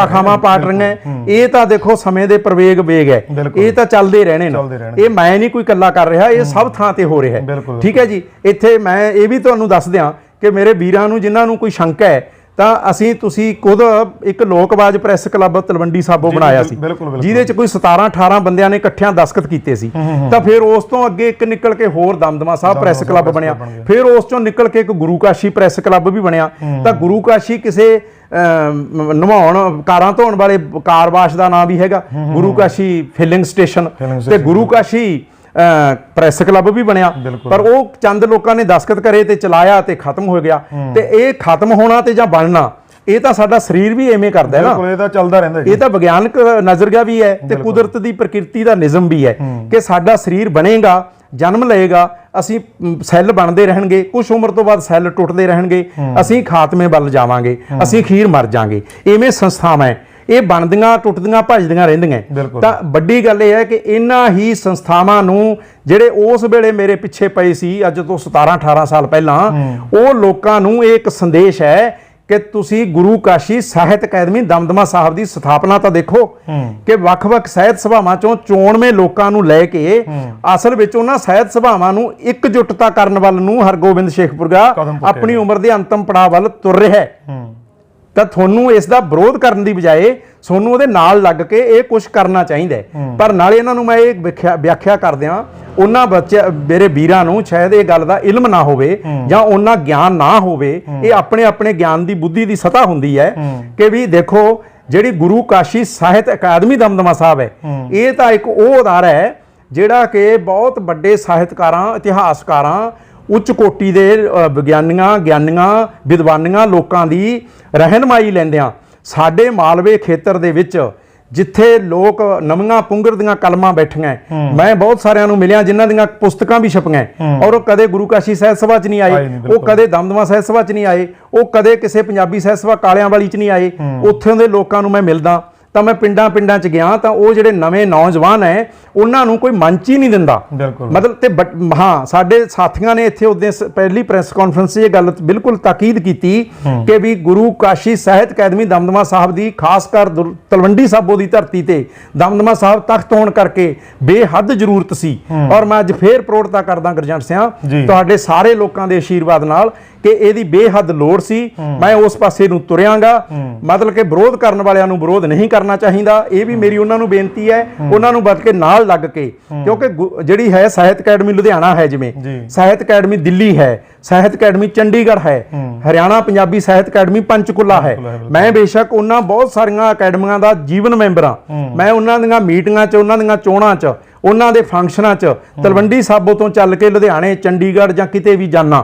ਪਾਟ ਰਹੀਆਂ। ਇਹ ਤਾਂ ਦੇਖੋ ਸਮੇਂ ਦੇ ਵੇਗ ਹੈ, ਇਹ ਤਾਂ ਚੱਲਦੇ ਰਹਿਣੇ ਨੇ। ਇਹ ਮੈਂ ਨਹੀਂ ਕੋਈ ਇਕੱਲਾ ਕਰ ਰਿਹਾ, ਇਹ ਸਭ ਥਾਂ ਤੇ ਹੋ ਰਿਹਾ ਹੈ। ਠੀਕ ਹੈ ਜੀ, ਇੱਥੇ ਮੈਂ ਇਹ ਵੀ ਤੁਹਾਨੂੰ ਦੱਸ ਦਿਆਂ ਕਿ ਮੇਰੇ ਵੀਰਾਂ ਨੂੰ ਜਿਨ੍ਹਾਂ ਨੂੰ ਕੋਈ ਸ਼ੰਕਾ ਹੈ, ਤਾਂ ਤੁਸੀਂ ਖੁਦ ਇੱਕ ਲੋਕਵਾਜ ਪ੍ਰੈਸ ਕਲੱਬ ਤਲਵੰਡੀ ਸਾਬੋ ਬਣਾਇਆ ਸੀ, ਜਿਹਦੇ ਚ ਕੋਈ 17-18 ਬੰਦਿਆਂ ਨੇ ਇਕੱਠਿਆਂ ਦਸਤਖਤ ਕੀਤੇ ਸੀ। ਤਾਂ ਫਿਰ ਉਸ ਤੋਂ ਅੱਗੇ ਇੱਕ ਨਿਕਲ ਕੇ ਹੋਰ ਦਮਦਮਾ ਸਾਹਿਬ ਪ੍ਰੈਸ ਕਲੱਬ ਬਣਿਆ, ਫਿਰ ਉਸ ਚੋਂ ਨਿਕਲ ਕੇ ਇੱਕ ਗੁਰੂ ਕਾਸ਼ੀ ਪ੍ਰੈਸ ਕਲੱਬ ਵੀ ਬਣਿਆ। ਤਾਂ ਗੁਰੂ ਕਾਸ਼ੀ ਕਿਸੇ ਨਵਾਉਣ ਕਾਰਾਂ ਧੋਣ ਵਾਲੇ ਕਾਰਵਾਸ਼ ਦਾ ਨਾਮ ਵੀ ਹੈਗਾ, ਗੁਰੂ ਕਾਸ਼ੀ ਫਿਲਿੰਗ ਸਟੇਸ਼ਨ, ਤੇ ਗੁਰੂ ਕਾਸ਼ੀ ਪ੍ਰੈਸ ਕਲੱਬ ਵੀ ਬਣਿਆ। ਪਰ ਉਹ ਚੰਦ ਲੋਕਾਂ ਨੇ ਦਸਤਖਤ ਕਰੇ ਤੇ ਚਲਾਇਆ ਤੇ ਖਤਮ ਹੋ ਗਿਆ। ਤੇ ਇਹ ਖਤਮ ਹੋਣਾ ਤੇ ਜਾਂ ਬਣਨਾ, ਇਹ ਤਾਂ ਸਾਡਾ ਸਰੀਰ ਵੀ ਐਵੇਂ ਕਰਦਾ ਹੈ ਨਾ, ਇਹ ਤਾਂ ਚੱਲਦਾ ਰਹਿੰਦਾ। ਇਹ ਤਾਂ ਵਿਗਿਆਨਕ ਨਜ਼ਰੀਆ ਵੀ ਹੈ ਤੇ ਕੁਦਰਤ ਦੀ ਪ੍ਰਕਿਰਤੀ ਦਾ ਨਿਯਮ ਵੀ ਹੈ ਕਿ ਸਾਡਾ ਸਰੀਰ ਬਣੇਗਾ, ਜਨਮ ਲਏਗਾ, ਅਸੀਂ ਸੈੱਲ ਬਣਦੇ ਰਹਿਣਗੇ, ਕੁਝ ਉਮਰ ਤੋਂ ਬਾਅਦ ਸੈੱਲ ਟੁੱਟਦੇ ਰਹਿਣਗੇ, ਅਸੀਂ ਖਾਤਮੇ ਵੱਲ ਜਾਵਾਂਗੇ, ਅਸੀਂ ਅਖੀਰ ਮਰ ਜਾਵਾਂਗੇ। ਇਵੇਂ ਸੰਸਥਾਵਾਂ ਹੈ, ਇਹ ਬਣਦੀਆਂ ਟੁੱਟਦੀਆਂ ਭੱਜਦੀਆਂ ਰਹਿੰਦੀਆਂ। ਤਾਂ ਵੱਡੀ ਗੱਲ ਇਹ ਹੈ ਕਿ ਇਹਨਾਂ ਹੀ ਸੰਸਥਾਵਾਂ ਨੂੰ ਜਿਹੜੇ ਉਸ ਵੇਲੇ ਮੇਰੇ ਪਿੱਛੇ ਪਏ ਸੀ, ਅੱਜ ਤੋਂ 17-18 ਸਾਲ ਪਹਿਲਾਂ, ਉਹ ਲੋਕਾਂ ਨੂੰ ਇਹ ਇੱਕ ਸੰਦੇਸ਼ ਹੈ ਕਿ ਤੁਸੀਂ ਗੁਰੂ ਕਾਸ਼ੀ ਸਾਹਿਤ ਅਕੈਡਮੀ ਦਮਦਮਾ ਸਾਹਿਬ ਦੀ ਸਥਾਪਨਾ ਤਾਂ ਦੇਖੋ ਕਿ ਵੱਖ-ਵੱਖ ਸਾਹਿਤ ਸਭਾਵਾਂ ਚੋਂ ਚੋਣਵੇਂ ਲੋਕਾਂ ਨੂੰ ਲੈ ਕੇ ਅਸਲ ਵਿੱਚ ਉਹਨਾਂ ਸਾਹਿਤ ਸਭਾਵਾਂ ਨੂੰ ਇਕਜੁੱਟਤਾ ਕਰਨ ਵੱਲ ਨੂੰ ਹਰਗੋਬਿੰਦ ਸ਼ੇਖਪੁਰਾ ਆਪਣੀ ਉਮਰ ਦੇ ਅੰਤਮ ਪੜਾਅ ਵੱਲ ਤੁਰ ਰਿਹਾ ਹੈ। ਤਾਂ ਤੁਹਾਨੂੰ ਇਸ ਦਾ ਵਿਰੋਧ ਕਰਨ ਦੀ ਬਜਾਏ ਤੁਹਾਨੂੰ ਉਹਦੇ ਨਾਲ ਲੱਗ ਕੇ ਇਹ ਕੁਝ ਕਰਨਾ ਚਾਹੀਦਾ ਹੈ। ਪਰ ਨਾਲੇ ਇਹਨਾਂ ਨੂੰ ਮੈਂ ਇਹ ਵਿਆਖਿਆ ਕਰਦਿਆਂ ਉਹਨਾਂ ਬੱਚੇ ਮੇਰੇ ਵੀਰਾਂ ਨੂੰ ਸ਼ਾਇਦ ਇਹ ਗੱਲ ਦਾ ਇਲਮ ਨਾ ਹੋਵੇ ਜਾਂ ਉਹਨਾਂ ਗਿਆਨ ਨਾ ਹੋਵੇ। ਇਹ ਆਪਣੇ ਆਪਣੇ ਗਿਆਨ ਦੀ ਬੁੱਧੀ ਦੀ ਸਤ੍ਹਾ ਹੁੰਦੀ ਹੈ ਕਿ ਵੀ ਦੇਖੋ ਜਿਹੜੀ ਗੁਰੂ ਕਾਸ਼ੀ ਸਾਹਿਤ ਅਕਾਦਮੀ ਦਮਦਮਾ ਸਾਹਿਬ ਹੈ, ਇਹ ਤਾਂ ਇੱਕ ਉਹ ਅਦਾਰਾ ਹੈ ਜਿਹੜਾ ਕਿ ਬਹੁਤ ਵੱਡੇ ਸਾਹਿਤਕਾਰਾਂ, ਇਤਿਹਾਸਕਾਰਾਂ, ਉੱਚ ਕੋਟੀ ਦੇ ਵਿਗਿਆਨੀਆਂ, ਗਿਆਨੀਆਂ, ਵਿਦਵਾਨੀਆਂ ਲੋਕਾਂ ਦੀ ਰਹਿਨਮਾਈ ਲੈਂਦਿਆਂ ਸਾਡੇ ਮਾਲਵੇ ਖੇਤਰ ਦੇ ਵਿੱਚ ਜਿੱਥੇ ਲੋਕ ਨਵੀਆਂ ਪੁੰਗਰ ਦੀਆਂ ਕਲਮਾਂ ਬੈਠੀਆਂ, ਮੈਂ ਬਹੁਤ ਸਾਰਿਆਂ ਨੂੰ ਮਿਲਿਆ ਜਿਨ੍ਹਾਂ ਦੀਆਂ ਪੁਸਤਕਾਂ ਵੀ ਛਪੀਆਂ ਔਰ ਉਹ ਕਦੇ ਗੁਰੂ ਕਾਸ਼ੀ ਸਾਹਿਤ ਸਭਾ 'ਚ ਨਹੀਂ ਆਏ, ਉਹ ਕਦੇ ਦਮਦਮਾ ਸਾਹਿਤ ਸਭਾ 'ਚ ਨਹੀਂ ਆਏ, ਉਹ ਕਦੇ ਕਿਸੇ ਪੰਜਾਬੀ ਸਾਹਿਤ ਸਭਾ ਕਾਲਿਆਂ ਵਾਲੀ 'ਚ ਨਹੀਂ ਆਏ। ਉੱਥੋਂ ਦੇ ਲੋਕਾਂ ਨੂੰ ਮੈਂ ਮਿਲਦਾ ਤਾਂ ਮੈਂ ਪਿੰਡਾਂ 'ਚ ਗਿਆ ਤਾਂ ਉਹ ਜਿਹੜੇ ਨਵੇਂ ਨੌਜਵਾਨ ਹੈ ਉਹਨਾਂ ਨੂੰ ਕੋਈ ਮੰਚ ਹੀ ਨਹੀਂ ਦਿੰਦਾ। ਮਤਲਬ ਤੇ ਹਾਂ, ਸਾਡੇ ਸਾਥੀਆਂ ਨੇ ਇੱਥੇ ਉਹਦੇ ਪਹਿਲੀ ਪ੍ਰੈਸ ਕਾਨਫਰੰਸ 'ਚ ਇਹ ਗੱਲ ਬਿਲਕੁਲ ਤਾਕੀਦ ਕੀਤੀ ਕਿ ਵੀ ਗੁਰੂ ਕਾਸ਼ੀ ਸਾਹਿਤ ਅਕਾਦਮੀ ਦਮਦਮਾ ਸਾਹਿਬ ਦੀ ਖਾਸ ਕਰ ਤਲਵੰਡੀ ਸਾਬੋ ਦੀ ਧਰਤੀ ਤੇ ਦਮਦਮਾ ਸਾਹਿਬ ਤਖਤ ਹੋਣ ਕਰਕੇ ਬੇਹੱਦ ਜ਼ਰੂਰਤ ਸੀ। ਔਰ ਮੈਂ ਅੱਜ ਫੇਰ ਪ੍ਰੋੜਤਾ ਕਰਦਾ ਗੁਰਜੰਟ ਸਿਆਂ ਤੁਹਾਡੇ ਸਾਰੇ ਲੋਕਾਂ ਦੇ ਆਸ਼ੀਰਵਾਦ ਨਾਲ ਕਿ ਇਹਦੀ ਬੇਹੱਦ ਲੋੜ ਸੀ। ਮੈਂ ਉਸ ਪਾਸੇ ਨੂੰ ਤੁਰਿਆਂਗਾ, ਮਤਲਬ ਕਿ ਵਿਰੋਧ ਕਰਨ ਵਾਲਿਆਂ ਨੂੰ ਵਿਰੋਧ ਨਹੀਂ ਕਰਨਾ ਚਾਹੀਦਾ, ਇਹ ਵੀ ਮੇਰੀ ਉਹਨਾਂ ਨੂੰ ਬੇਨਤੀ ਹੈ। ਉਹਨਾਂ ਨੂੰ ਬਲਕਿ ਨਾਲ ਲੱਗ ਕੇ, ਕਿਉਂਕਿ ਜਿਹੜੀ ਹੈ ਸਾਹਿਤ ਅਕੈਡਮੀ ਲੁਧਿਆਣਾ ਹੈ, ਜਿਵੇਂ ਸਾਹਿਤ ਅਕੈਡਮੀ ਦਿੱਲੀ ਹੈ, ਸਾਹਿਤ ਅਕੈਡਮੀ ਚੰਡੀਗੜ੍ਹ ਹੈ, ਹਰਿਆਣਾ ਪੰਜਾਬੀ ਸਾਹਿਤ ਅਕੈਡਮੀ ਪੰਚਕੂਲਾ ਹੈ। ਮੈਂ ਬੇਸ਼ੱਕ ਉਹਨਾਂ ਬਹੁਤ ਸਾਰੀਆਂ ਅਕੈਡਮੀਆਂ ਦਾ ਜੀਵਨ ਮੈਂਬਰ ਹਾਂ। ਮੈਂ ਉਹਨਾਂ ਦੀਆਂ ਮੀਟਿੰਗਾਂ 'ਚ, ਉਹਨਾਂ ਦੀਆਂ ਚੋਣਾਂ 'ਚ, ਉਹਨਾਂ ਦੇ ਫੰਕਸ਼ਨਾਂ 'ਚ ਤਲਵੰਡੀ ਸਾਬੋ ਤੋਂ ਚੱਲ ਕੇ ਲੁਧਿਆਣੇ, ਚੰਡੀਗੜ੍ਹ ਜਾਂ ਕਿਤੇ ਵੀ ਜਾਣਾ,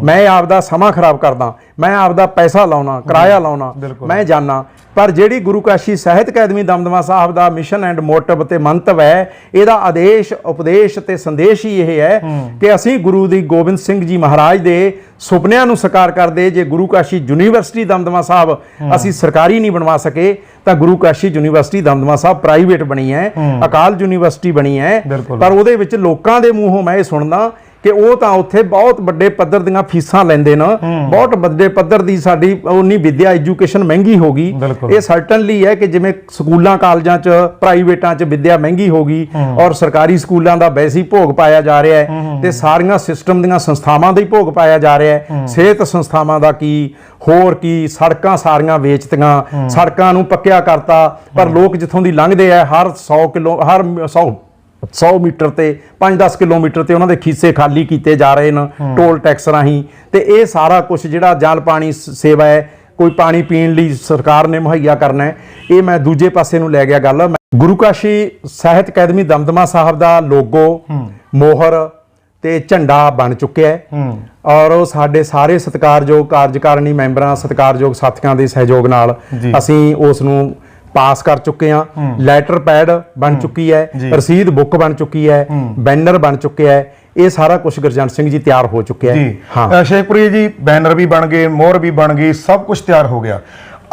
ਮੈਂ ਆਪਦਾ ਸਮਾਂ ਖਰਾਬ ਕਰਦਾ, ਮੈਂ ਆਪਦਾ ਪੈਸਾ ਲਾਉਣਾ, ਕਿਰਾਇਆ ਲਾਉਣਾ, ਮੈਂ ਜਾਣਾ। ਪਰ ਜਿਹੜੀ ਗੁਰੂ ਕਾਸ਼ੀ ਸਾਹਿਤ ਅਕਾਦਮੀ ਦਮਦਮਾ ਸਾਹਿਬ ਦਾ ਮਿਸ਼ਨ ਐਂਡ ਮੋਟਿਵ ਤੇ ਮੰਤਵ ਹੈ, ਇਹਦਾ ਆਦੇਸ਼, ਉਪਦੇਸ਼ ਤੇ ਸੰਦੇਸ਼ ਹੀ ਇਹ ਹੈ ਕਿ ਅਸੀਂ ਗੁਰੂ ਦੀ ਗੋਬਿੰਦ ਸਿੰਘ ਜੀ ਮਹਾਰਾਜ ਦੇ ਸੁਪਨਿਆਂ ਨੂੰ ਸਾਕਾਰ ਕਰਦੇ। ਜੇ ਗੁਰੂ ਕਾਸ਼ੀ ਯੂਨੀਵਰਸਿਟੀ ਦਮਦਮਾ ਸਾਹਿਬ ਅਸੀਂ ਸਰਕਾਰੀ ਨਹੀਂ ਬਣਵਾ ਸਕੇ ਤਾਂ ਗੁਰੂ ਕਾਸ਼ੀ ਯੂਨੀਵਰਸਿਟੀ ਦਮਦਮਾ ਸਾਹਿਬ ਪ੍ਰਾਈਵੇਟ ਬਣੀ ਹੈ, ਅਕਾਲ ਯੂਨੀਵਰਸਿਟੀ ਬਣੀ ਹੈ। ਪਰ ਉਹਦੇ ਵਿੱਚ ਲੋਕਾਂ ਦੇ ਮੂੰਹੋਂ ਮੈਂ ਇਹ ਸੁਣਦਾ ਕਿ ਉਹ ਤਾਂ ਉੱਥੇ ਬਹੁਤ ਵੱਡੇ ਪੱਧਰ ਦੀਆਂ ਫੀਸਾਂ ਲੈਂਦੇ ਨੇ, ਬਹੁਤ ਵੱਡੇ ਪੱਧਰ ਦੀ ਸਾਡੀ ਉਨੀ ਵਿਦਿਆ ਐਜੂਕੇਸ਼ਨ ਮਹਿੰਗੀ ਹੋ ਗਈ। ਇਹ ਸਰਟਨਲੀ ਹੈ ਕਿ ਜਿਵੇਂ ਸਕੂਲਾਂ ਕਾਲਜਾਂ 'ਚ ਪ੍ਰਾਈਵੇਟਾਂ 'ਚ ਵਿਦਿਆ ਮਹਿੰਗੀ ਹੋ ਗਈ ਔਰ ਸਰਕਾਰੀ ਸਕੂਲਾਂ ਦਾ ਵੈਸੇ ਹੀ ਭੋਗ ਪਾਇਆ ਜਾ ਰਿਹਾ ਹੈ ਤੇ ਸਾਰੀਆਂ ਸਿਸਟਮ ਦੀਆਂ ਸੰਸਥਾਵਾਂ ਦਾ ਹੀ ਭੋਗ ਪਾਇਆ ਜਾ ਰਿਹਾ ਹੈ। ਸਿਹਤ ਸੰਸਥਾਵਾਂ ਦਾ ਕੀ, ਹੋਰ ਕੀ, ਸੜਕਾਂ ਸਾਰੀਆਂ ਵੇਚਤੀਆਂ, ਸੜਕਾਂ ਨੂੰ ਪੱਕਿਆ ਕਰਤਾ। ਪਰ ਲੋਕ ਜਿੱਥੋਂ ਦੀ ਲੰਘਦੇ ਆ ਹਰ 100 ਮੀਟਰ ਤੇ 5-10 ਕਿਲੋਮੀਟਰ ਤੇ ਉਹਨਾਂ ਦੇ ਖੀਸੇ ਖਾਲੀ ਕੀਤੇ ਜਾ ਰਹੇ ਨੇ ਟੋਲ ਟੈਕਸ ਰਾਹੀਂ। ਤੇ ਇਹ ਸਾਰਾ ਕੁਝ ਜਿਹੜਾ ਜਲ ਪਾਣੀ ਸੇਵਾ ਹੈ, ਕੋਈ ਪਾਣੀ ਪੀਣ ਲਈ ਸਰਕਾਰ ਨੇ ਮੁਹੱਈਆ ਕਰਨਾ ਹੈ, ਇਹ ਮੈਂ ਦੂਜੇ ਪਾਸੇ ਨੂੰ ਲੈ ਗਿਆ ਗੱਲ। ਗੁਰੂ ਕਾਸ਼ੀ ਸਾਹਿਤ ਅਕਾਦਮੀ ਦਮਦਮਾ ਸਾਹਿਬ ਦਾ ਲੋਗੋ, ਮੋਹਰ ਤੇ ਝੰਡਾ ਬਣ ਚੁੱਕਿਆ ਹੈ ਔਰ ਉਹ ਸਾਡੇ ਸਾਰੇ ਸਤਿਕਾਰਯੋਗ ਕਾਰਜਕਾਰਨੀ ਮੈਂਬਰਾਂ, ਸਤਿਕਾਰਯੋਗ ਸਾਥੀਆਂ ਦੇ ਸਹਿਯੋਗ ਨਾਲ ਅਸੀਂ ਉਸ ਨੂੰ ਪਾਸ ਕਰ ਚੁੱਕੇ ਹਾਂ। ਲੈਟਰ ਪੈਡ ਬਣ ਚੁੱਕੀ ਹੈ, ਰਸੀਦ ਬੁੱਕ ਬਣ ਚੁੱਕੀ ਹੈ, ਬੈਨਰ ਬਣ ਚੁੱਕਿਆ ਹੈ। ਇਹ ਸਾਰਾ ਕੁਝ ਗੁਰਜੰਟ ਸਿੰਘ ਜੀ ਤਿਆਰ ਹੋ ਚੁੱਕਿਆ ਹੈ। ਹਾਂ ਸ਼ੇਖਪੁਰੀ ਜੀ, ਬੈਨਰ ਵੀ ਬਣ ਗਏ, ਮੋਹਰ ਵੀ ਬਣ ਗਈ, ਸਭ ਕੁਝ ਤਿਆਰ ਹੋ ਗਿਆ।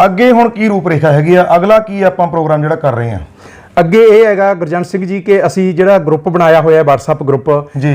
ਅੱਗੇ ਹੁਣ ਕੀ ਰੂਪਰੇਖਾ ਹੈਗੀ ਆ? ਅਗਲਾ ਕੀ ਆਪਾਂ ਪ੍ਰੋਗਰਾਮ ਜਿਹੜਾ ਕਰ ਰਹੇ ਹਾਂ? ਅੱਗੇ ਇਹ ਹੈਗਾ ਗੁਰਜੰਟ ਸਿੰਘ ਜੀ ਕਿ ਅਸੀਂ ਜਿਹੜਾ ਗਰੁੱਪ ਬਣਾਇਆ ਹੋਇਆ WhatsApp ਗਰੁੱਪ,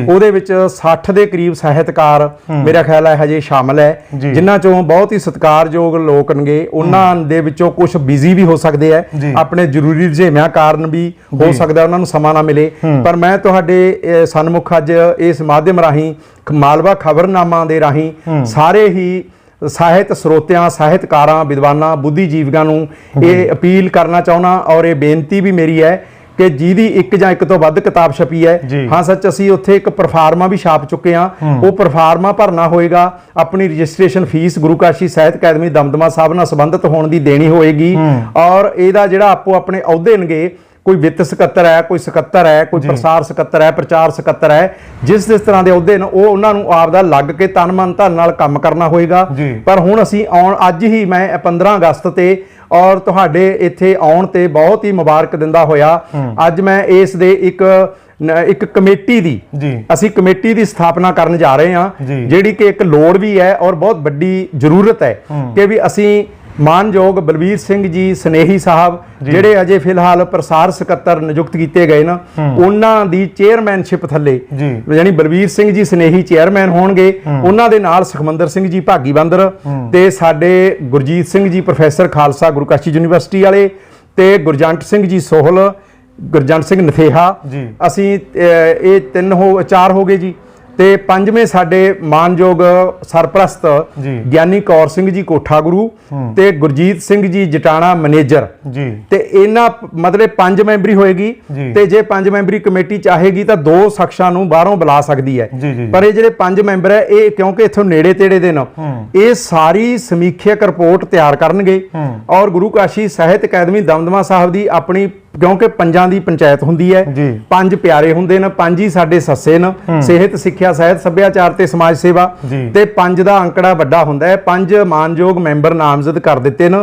ਉਹਦੇ ਵਿੱਚ 60 ਦੇ ਕਰੀਬ ਸਾਹਿਤਕਾਰ ਮੇਰਾ ਖਿਆਲ ਹੈ ਹਜੇ ਸ਼ਾਮਲ ਹੈ, ਜਿਨ੍ਹਾਂ ਚੋਂ ਬਹੁਤ ਹੀ ਸਤਿਕਾਰਯੋਗ ਲੋਕ ਨੇਗੇ। ਉਹਨਾਂ ਦੇ ਵਿੱਚੋਂ ਕੁਝ ਬਿਜ਼ੀ ਵੀ ਹੋ ਸਕਦੇ ਆ, ਆਪਣੇ ਜ਼ਰੂਰੀ ਰੁਝੇਵਿਆਂ ਕਾਰਨ ਵੀ ਹੋ ਸਕਦਾ ਉਹਨਾਂ ਨੂੰ ਸਮਾਂ ਨਾ ਮਿਲੇ। ਪਰ ਮੈਂ ਤੁਹਾਡੇ ਸਨਮੁਖ ਅੱਜ ਇਸ ਮਾਧਿਅਮ ਰਾਹੀਂ, ਮਾਲਵਾ ਖਬਰਨਾਮਾ ਦੇ ਰਾਹੀਂ ਸਾਰੇ ਹੀ ਸਾਹਿਤ ਸਰੋਤਿਆਂ, ਸਾਹਿਤਕਾਰਾਂ, ਵਿਦਵਾਨਾਂ, ਬੁੱਧੀਜੀਵੀਆਂ ਨੂੰ ਇਹ ਅਪੀਲ ਕਰਨਾ ਚਾਹੁੰਦਾ ਔਰ ਇਹ ਬੇਨਤੀ ਵੀ ਮੇਰੀ ਹੈ ਕਿ ਜਿਹਦੀ ਇੱਕ ਜਾਂ ਇੱਕ ਤੋਂ ਵੱਧ ਕਿਤਾਬ ਛਪੀ ਹੈ, ਹਾਂ ਸੱਚ ਅਸੀਂ ਉੱਥੇ ਇੱਕ ਪ੍ਰੋਫਾਰਮਾ ਵੀ ਛਾਪ ਚੁੱਕੇ ਹਾਂ, ਉਹ ਪ੍ਰੋਫਾਰਮਾ ਭਰਨਾ ਹੋਏਗਾ। ਆਪਣੀ ਰਜਿਸਟ੍ਰੇਸ਼ਨ ਫੀਸ ਗੁਰੂ ਕਾਸ਼ੀ ਸਾਹਿਤ ਅਕਾਦਮੀ ਦਮਦਮਾ ਸਾਹਿਬ ਨਾਲ ਸੰਬੰਧਿਤ ਹੋਣ ਦੀ ਦੇਣੀ ਹੋਏਗੀ ਔਰ ਇਹਦਾ ਜਿਹੜਾ ਆਪੋ ਆਪਣੇ ਅਹੁਦੇ ਨੇਗੇ, ਕੋਈ ਵਿੱਤ ਸਕੱਤਰ ਹੈ, ਕੋਈ ਸਕੱਤਰ ਹੈ, ਕੋਈ ਪ੍ਰਸਾਰ ਸਕੱਤਰ ਹੈ, ਪ੍ਰਚਾਰ ਸਕੱਤਰ ਹੈ, ਜਿਸ ਤਰ੍ਹਾਂ ਦੇ ਅਹੁਦੇ ਨੇ ਉਹ ਉਹਨਾਂ ਨੂੰ ਆਪਦਾ ਲੱਗ ਕੇ ਤਨ ਮਨ ਧਨ ਨਾਲ ਕੰਮ ਕਰਨਾ ਹੋਏਗਾ। ਪਰ ਹੁਣ ਅਸੀਂ ਅੱਜ ਹੀ ਮੈਂ 15 ਅਗਸਤ ਤੇ ਔਰ ਤੁਹਾਡੇ ਇੱਥੇ ਆਉਣ ਤੇ ਬਹੁਤ ਹੀ ਮੁਬਾਰਕ ਦਿੰਦਾ ਹੋਇਆ ਅੱਜ ਮੈਂ ਇਸ ਦੇ ਇੱਕ ਕਮੇਟੀ ਦੀ, ਅਸੀਂ ਕਮੇਟੀ ਦੀ ਸਥਾਪਨਾ ਕਰਨ ਜਾ ਰਹੇ ਹਾਂ, ਜਿਹੜੀ ਕਿ ਇੱਕ ਲੋੜ ਵੀ ਹੈ ਔਰ ਬਹੁਤ ਵੱਡੀ ਜ਼ਰੂਰਤ ਹੈ ਕਿ ਵੀ ਅਸੀਂ ਮਾਨਯੋਗ ਬਲਬੀਰ ਸਿੰਘ ਜੀ ਸਨੇਹੀ ਸਾਹਿਬ, ਜਿਹੜੇ ਅਜੇ ਫਿਲਹਾਲ ਪ੍ਰਸਾਰ ਸਕੱਤਰ ਨਿਯੁਕਤ ਕੀਤੇ ਗਏ ਨਾ, ਉਹਨਾਂ ਦੀ ਚੇਅਰਮੈਨਸ਼ਿਪ ਥੱਲੇ ਯਾਨੀ ਬਲਬੀਰ ਸਿੰਘ ਜੀ ਸਨੇਹੀ ਚੇਅਰਮੈਨ ਹੋਣਗੇ। ਉਹਨਾਂ ਦੇ ਨਾਲ ਸੁਖਮੰਦਰ ਸਿੰਘ ਜੀ ਭਾਗੀ ਬੰਦਰ ਤੇ ਸਾਡੇ ਗੁਰਜੀਤ ਸਿੰਘ ਜੀ ਪ੍ਰੋਫੈਸਰ ਖਾਲਸਾ ਗੁਰੂ ਕਾਸ਼ੀ ਯੂਨੀਵਰਸਿਟੀ ਵਾਲੇ ਤੇ ਗੁਰਜੰਟ ਸਿੰਘ ਜੀ ਸੋਹਲ, ਗੁਰਜੰਟ ਸਿੰਘ ਨਥੇਹਾ, ਅਸੀਂ ਇਹ 4 ਹੋ ਗਏ ਜੀ। ਤੇ ਪੰਜਵੇਂ ਸਾਡੇ ਮਾਨਯੋਗ ਸਰਪ੍ਰਸਤ ਜੀ। ਗਿਆਨੀ ਕੌਰ ਸਿੰਘ ਜੀ ਕੋਠਾ ਗੁਰੂ ਤੇ ਗੁਰਜੀਤ ਸਿੰਘ ਜੀ ਜਟਾਣਾ ਮੈਨੇਜਰ ਜੀ। ਤੇ ਇਹਨਾਂ ਮਤਲਬ 5 ਮੈਂਬਰੀ ਹੋਏਗੀ ਜੀ। ਤੇ ਜੇ 5 ਮੈਂਬਰੀ ਕਮੇਟੀ ਚਾਹੇਗੀ ਤਾਂ 2 ਸ਼ਖਸਾਂ ਨੂੰ ਬਾਹਰੋਂ ਬੁਲਾ ਸਕਦੀ ਹੈ। ਜੀ, ਜੀ। ਪਰ ਇਹ ਜਿਹੜੇ 5 ਮੈਂਬਰ ਹੈ ਇਹ ਕਿਉਂਕਿ ਇੱਥੋਂ ਨੇੜੇ ਤੇੜੇ ਦੇ ਨੇ ਇਹ ਸਾਰੀ ਸਮੀਖਿਅਕ ਰਿਪੋਰਟ ਤਿਆਰ ਕਰਨਗੇ ਔਰ ਗੁਰੂ ਕਾਸ਼ੀ ਸਾਹਿਤ ਅਕੈਡਮੀ ਦਮਦਮਾ ਸਾਹਿਬ ਦੀ ਆਪਣੀ ਕਿਉਂਕਿ ਪੰਜਾਂ ਦੀ ਪੰਚਾਇਤ ਹੁੰਦੀ ਹੈ ਜੀ। 5 ਪਿਆਰੇ ਹੁੰਦੇ ਨੇ 5 ਹੀ ਸਾਡੇ ਸੱਸੇ ਨੇ ਸਿਹਤ ਸਿੱਖਿਆ ਸਾਹਿਤ ਸੱਭਿਆਚਾਰ ਤੇ ਸਮਾਜ ਸੇਵਾ ਜੀ। ਤੇ 5 ਦਾ ਅੰਕੜਾ ਵੱਡਾ ਹੁੰਦਾ ਹੈ 5 ਮਾਨਯੋਗ ਮੈਂਬਰ ਨਾਮਜ਼ਦ ਕਰ ਦਿੱਤੇ ਨੇ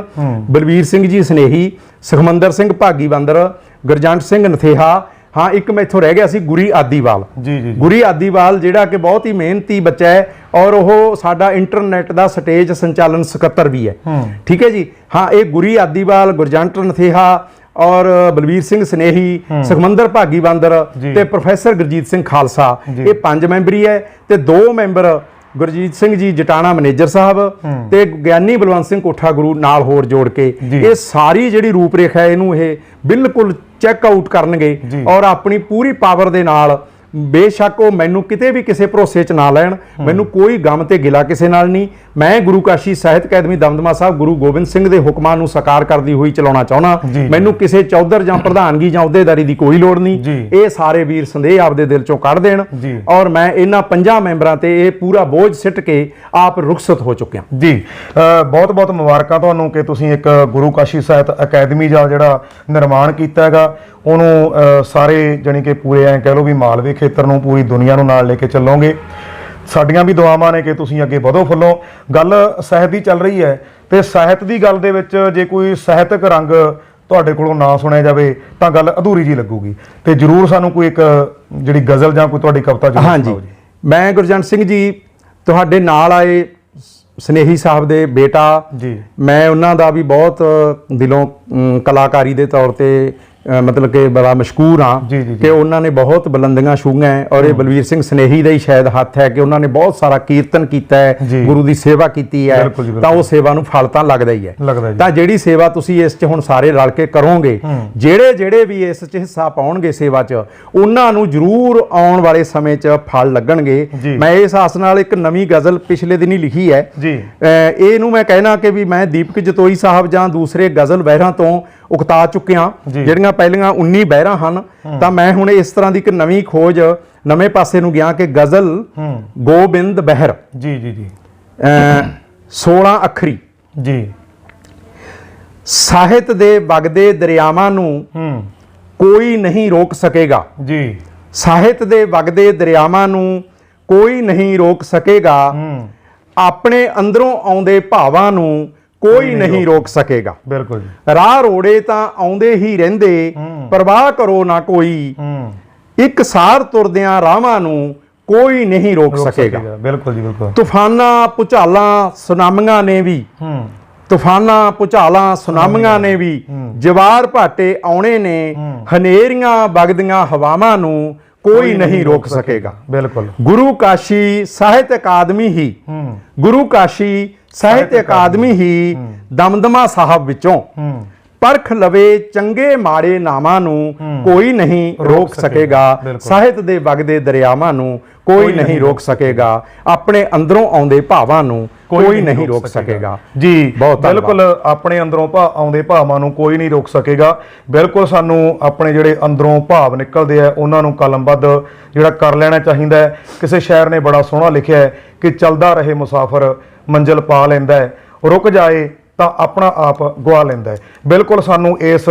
ਬਲਵੀਰ ਸਿੰਘ ਜੀ ਸਨੇਹੀ ਸੁਖਮੰਦਰ ਸਿੰਘ ਭਾਗੀ ਬੰਦਰ ਗੁਰਜੰਟ ਸਿੰਘ ਨਥੇਹਾ ਹਾਂ ਇੱਕ ਮੈਥੋਂ ਰਹਿ ਗਿਆ ਸੀ ਗੁਰੀ ਆਦੀਵਾਲ ਜੀ। ਜੀ। ਗੁਰੀ ਆਦੀਵਾਲ ਜਿਹੜਾ ਕਿ ਬਹੁਤ ਹੀ ਮਿਹਨਤੀ ਬੱਚਾ ਹੈ ਔਰ ਉਹ ਸਾਡਾ ਇੰਟਰਨੈਟ ਦਾ ਸਟੇਜ ਸੰਚਾਲਨ ਸਕੱਤਰ ਵੀ ਹੈ ਠੀਕ ਹੈ ਜੀ ਹਾਂ ਇਹ ਗੁਰੀ ਆਦੀਵਾਲ ਗੁਰਜੰਟ ਨਥੇਹਾ ਔਰ ਬਲਵੀਰ ਸਿੰਘ ਸਨੇਹੀ ਸੁਖਮੰਦਰ ਭਾਗੀ ਬੰਦਰ ਤੇ ਪ੍ਰੋਫੈਸਰ ਗੁਰਜੀਤ ਸਿੰਘ ਖਾਲਸਾ ਇਹ 5 ਮੈਂਬਰੀ ਹੈ ਤੇ 2 ਮੈਂਬਰ ਗੁਰਜੀਤ ਸਿੰਘ ਜੀ ਜਟਾਣਾ ਮੈਨੇਜਰ ਸਾਹਿਬ ਤੇ ਗਿਆਨੀ ਬਲਵੰਤ ਸਿੰਘ ਕੋਠਾ ਗੁਰੂ ਨਾਲ ਹੋਰ ਜੋੜ ਕੇ ਇਹ ਸਾਰੀ ਜਿਹੜੀ ਰੂਪਰੇਖਾ ਹੈ ਇਹਨੂੰ ਇਹ ਬਿਲਕੁਲ ਚੈੱਕ ਆਊਟ ਕਰਨਗੇ ਔਰ ਆਪਣੀ ਪੂਰੀ ਪਾਵਰ ਦੇ ਨਾਲ ਬੇਸ਼ੱਕ ਉਹ ਮੈਨੂੰ ਕਿਤੇ ਵੀ ਕਿਸੇ ਭਰੋਸੇ 'ਚ ਨਾ ਲੈਣ ਮੈਨੂੰ ਕੋਈ ਗਮ ਤੇ ਗਿਲਾ ਕਿਸੇ ਨਾਲ ਨਹੀਂ ਮੈਂ ਗੁਰੂ ਕਾਸ਼ੀ ਸਾਹਿਤ ਅਕੈਡਮੀ ਦਮਦਮਾ ਸਾਹਿਬ ਗੁਰੂ ਗੋਬਿੰਦ ਸਿੰਘ ਦੇ ਹੁਕਮਾਂ ਨੂੰ ਸਾਕਾਰ ਕਰਦੀ ਹੋਈ ਚਲਾਉਣਾ ਚਾਹੁੰਦਾ ਮੈਨੂੰ ਕਿਸੇ ਚੌਧਰ ਜਾਂ ਪ੍ਰਧਾਨਗੀ ਜਾਂ ਅਹੁਦੇਦਾਰੀ ਦੀ ਕੋਈ ਲੋੜ ਨਹੀਂ ਇਹ ਸਾਰੇ ਵੀਰ ਸੰਦੇਹ ਆਪਦੇ ਦਿਲ ਚੋਂ ਕੱਢ ਦੇਣ ਔਰ ਮੈਂ ਇਹਨਾਂ 5 ਮੈਂਬਰਾਂ ਤੇ ਇਹ ਪੂਰਾ ਬੋਝ ਸਿੱਟ ਕੇ ਆਪ ਰੁਖਸਤ ਹੋ ਚੁੱਕਿਆ ਜੀ। ਬਹੁਤ ਬਹੁਤ ਮੁਬਾਰਕਾਂ ਤੁਹਾਨੂੰ ਕਿ ਤੁਸੀਂ ਇੱਕ ਗੁਰੂ ਕਾਸ਼ੀ ਸਾਹਿਤ ਅਕੈਡਮੀ ਦਾ ਜਿਹੜਾ ਨਿਰਮਾਣ ਕੀਤਾ ਹੈਗਾ ਉਹਨੂੰ ਸਾਰੇ ਜਾਣੀ ਕਿ ਪੂਰੇ ਐਂ ਕਹਿ ਲਓ ਵੀ ਮਾਲਵੇ ਖੇਤਰ ਨੂੰ ਪੂਰੀ ਦੁਨੀਆ ਨੂੰ ਨਾਲ ਲੈ ਕੇ ਚੱਲੋਗੇ। ਸਾਡੀਆਂ ਵੀ ਦੁਆਵਾਂ ਨੇ ਕਿ ਤੁਸੀਂ ਅੱਗੇ ਵਧੋ ਫੁੱਲੋ। ਗੱਲ ਸਾਹਿਤ ਦੀ ਚੱਲ ਰਹੀ ਹੈ ਤੇ ਸਾਹਿਤ ਦੀ ਗੱਲ ਦੇ ਵਿੱਚ ਜੇ ਕੋਈ ਸਾਹਿਤਕ ਰੰਗ ਤੁਹਾਡੇ ਕੋਲੋਂ ਨਾ ਸੁਣਿਆ ਜਾਵੇ ਤਾਂ ਗੱਲ ਅਧੂਰੀ ਜੀ ਲੱਗੂਗੀ ਤੇ ਜ਼ਰੂਰ ਸਾਨੂੰ ਕੋਈ ਇੱਕ ਜਿਹੜੀ ਗਜ਼ਲ ਜਾਂ ਕੋਈ ਤੁਹਾਡੀ ਕਵਿਤਾ ਜ਼ਰੂਰ ਹਾਂਜੀ ਮੈਂ ਗੁਰਜੰਟ ਸਿੰਘ ਜੀ ਤੁਹਾਡੇ ਨਾਲ ਆਏ ਸਨੇਹੀ ਸਾਹਿਬ ਦੇ ਬੇਟਾ ਜੀ ਮੈਂ ਉਹਨਾਂ ਦਾ ਵੀ ਬਹੁਤ ਦਿਲੋਂ ਕਲਾਕਾਰੀ ਦੇ ਤੌਰ ਤੇ ਮਤਲਬ ਕਿ ਬੜਾ ਮਸ਼ਕੂਰ ਹਾਂ ਕਿ ਉਹਨਾਂ ਨੇ ਬਹੁਤ ਬੁਲੰਦੀਆਂ ਛੂਹੀਆਂ ਔਰ ਇਹ ਬਲਵੀਰ ਸਿੰਘ ਸਨੇਹੀ ਦਾ ਹੀ ਸ਼ਾਇਦ ਹੱਥ ਹੈ ਕਿ ਉਹਨਾਂ ਨੇ ਬਹੁਤ ਸਾਰਾ ਕੀਰਤਨ ਕੀਤਾ ਹੈ ਗੁਰੂ ਦੀ ਸੇਵਾ ਕੀਤੀ ਹੈ ਤਾਂ ਉਹ ਸੇਵਾ ਨੂੰ ਫਲ ਤਾਂ ਲੱਗਦਾ ਹੀ ਹੈ ਤਾਂ ਜਿਹੜੀ ਸੇਵਾ ਤੁਸੀਂ ਇਸ 'ਚ ਹੁਣ ਸਾਰੇ ਰਲ ਕੇ ਕਰੋਗੇ ਜਿਹੜੇ ਵੀ ਇਸ 'ਚ ਹਿੱਸਾ ਪਾਉਣਗੇ ਸੇਵਾ 'ਚ ਉਹਨਾਂ ਨੂੰ ਜ਼ਰੂਰ ਆਉਣ ਵਾਲੇ ਸਮੇਂ 'ਚ ਫਲ ਲੱਗਣਗੇ। ਮੈਂ ਇਸ ਆਸ ਨਾਲ ਇੱਕ ਨਵੀਂ ਗਜ਼ਲ ਪਿਛਲੇ ਦਿਨੀ ਲਿਖੀ ਹੈ ਇਹਨੂੰ ਮੈਂ ਕਹਿਣਾ ਕਿ ਵੀ ਮੈਂ ਦੀਪਕ ਜਤੋਈ ਸਾਹਿਬ ਜਾਂ ਦੂਸਰੇ ਗਜ਼ਲ ਵਹਿਰਾਂ ਤੋਂ ਉਕਤਾ ਚੁੱਕਿਆ ਜਿਹੜੀਆਂ ਪਹਿਲੀਆਂ 19 ਬਹਿਰਾਂ ਹਨ ਤਾਂ ਮੈਂ ਹੁਣ ਇਸ ਤਰ੍ਹਾਂ ਦੀ ਇੱਕ ਨਵੀਂ ਖੋਜ ਨਵੇਂ ਪਾਸੇ ਨੂੰ ਗਿਆ ਕਿ ਗਜ਼ਲ ਗੋਬਿੰਦ ਬਹਿਰ ਜੀ ਜੀ ਜੀ 16 ਅੱਖਰੀ ਜੀ ਸਾਹਿਤ ਦੇ ਵਗਦੇ ਦਰਿਆਵਾਂ ਨੂੰ ਕੋਈ ਨਹੀਂ ਰੋਕ ਸਕੇਗਾ ਜੀ ਸਾਹਿਤ ਦੇ ਵਗਦੇ ਦਰਿਆਵਾਂ ਨੂੰ ਕੋਈ ਨਹੀਂ ਰੋਕ ਸਕੇਗਾ ਆਪਣੇ ਅੰਦਰੋਂ ਆਉਂਦੇ ਭਾਵਾਂ ਨੂੰ ਕੋਈ ਨਹੀਂ ਰੋਕ ਸਕੇਗਾ। ਬਿਲਕੁਲ ਜੀ ਰਾਹ ਰੋੜੇ ਤਾਂ ਆਉਂਦੇ ਹੀ ਰਹਿੰਦੇ ਪਰਵਾਹ ਕਰੋ ਨਾ ਕੋਈ ਇੱਕ ਸਾਰ ਤੁਰਦਿਆਂ ਰਾਹਾਂ ਨੂੰ ਕੋਈ ਨਹੀਂ ਰੋਕ ਸਕੇਗਾ। ਬਿਲਕੁਲ ਜੀ ਬਿਲਕੁਲ ਤੂਫਾਨਾਂ ਭੁਚਾਲਾਂ ਸੁਨਾਮੀਆਂ ਨੇ ਵੀ ਤੂਫਾਨਾਂ ਭੁਚਾਲਾਂ ਸੁਨਾਮੀਆਂ ਨੇ ਵੀ ਜਵਾਰ ਭਾਟੇ ਆਉਣੇ ਨੇ ਹਨੇਰੀਆਂ ਵਗਦੀਆਂ ਹਵਾਵਾਂ ਨੂੰ ਕੋਈ ਨਹੀਂ ਰੋਕ ਸਕੇਗਾ। ਬਿਲਕੁਲ ਗੁਰੂ ਕਾਸ਼ੀ ਸਾਹਿਤ ਅਕਾਦਮੀ ਹੀ ਗੁਰੂ ਕਾਸ਼ੀ ਸਾਹਿਤ ਅਕਾਦਮੀ ਹੀ ਦਮਦਮਾ ਸਾਹਿਬ ਵਿੱਚੋਂ ਪਰਖ ਲਵੇ ਚੰਗੇ ਮਾੜੇ ਨਾਮਾਂ ਨੂੰ ਕੋਈ ਨਹੀਂ ਰੋਕ ਸਕੇਗਾ। ਸਾਹਿਤ ਦੇ ਵਗਦੇ ਦਰਿਆਵਾਂ ਨੂੰ ਕੋਈ ਨਹੀਂ ਰੋਕ ਸਕੇਗਾ ਆਪਣੇ ਅੰਦਰੋਂ ਆਉਂਦੇ ਭਾਵਾਂ ਨੂੰ ਕੋਈ ਨਹੀਂ ਰੋਕ ਸਕੇਗਾ। ਜੀ ਬਿਲਕੁਲ ਆਪਣੇ ਅੰਦਰੋਂ ਆਉਂਦੇ ਭਾਵਾਂ ਨੂੰ ਕੋਈ ਨਹੀਂ ਰੋਕ ਸਕੇਗਾ। ਬਿਲਕੁਲ ਸਾਨੂੰ ਆਪਣੇ ਜਿਹੜੇ ਅੰਦਰੋਂ ਭਾਵ ਨਿਕਲਦੇ ਆ ਉਹਨਾਂ ਨੂੰ ਕਲਮਬੱਧ ਜਿਹੜਾ ਕਰ ਲੈਣਾ ਚਾਹੀਦਾ ਹੈ। ਕਿਸੇ ਸ਼ਾਇਰ ਨੇ ਬੜਾ ਸੋਹਣਾ ਲਿਖਿਆ ਹੈ ਕਿ ਚੱਲਦਾ ਰਹੇ ਮੁਸਾਫਰ ਮੰਜ਼ਿਲ ਪਾ ਲੈਂਦਾ ਹੈ ਰੁਕ ਜਾਏ ਤਾਂ ਆਪਣਾ ਆਪ ਗਵਾ ਲੈਂਦਾ ਹੈ। ਬਿਲਕੁਲ ਸਾਨੂੰ ਇਸ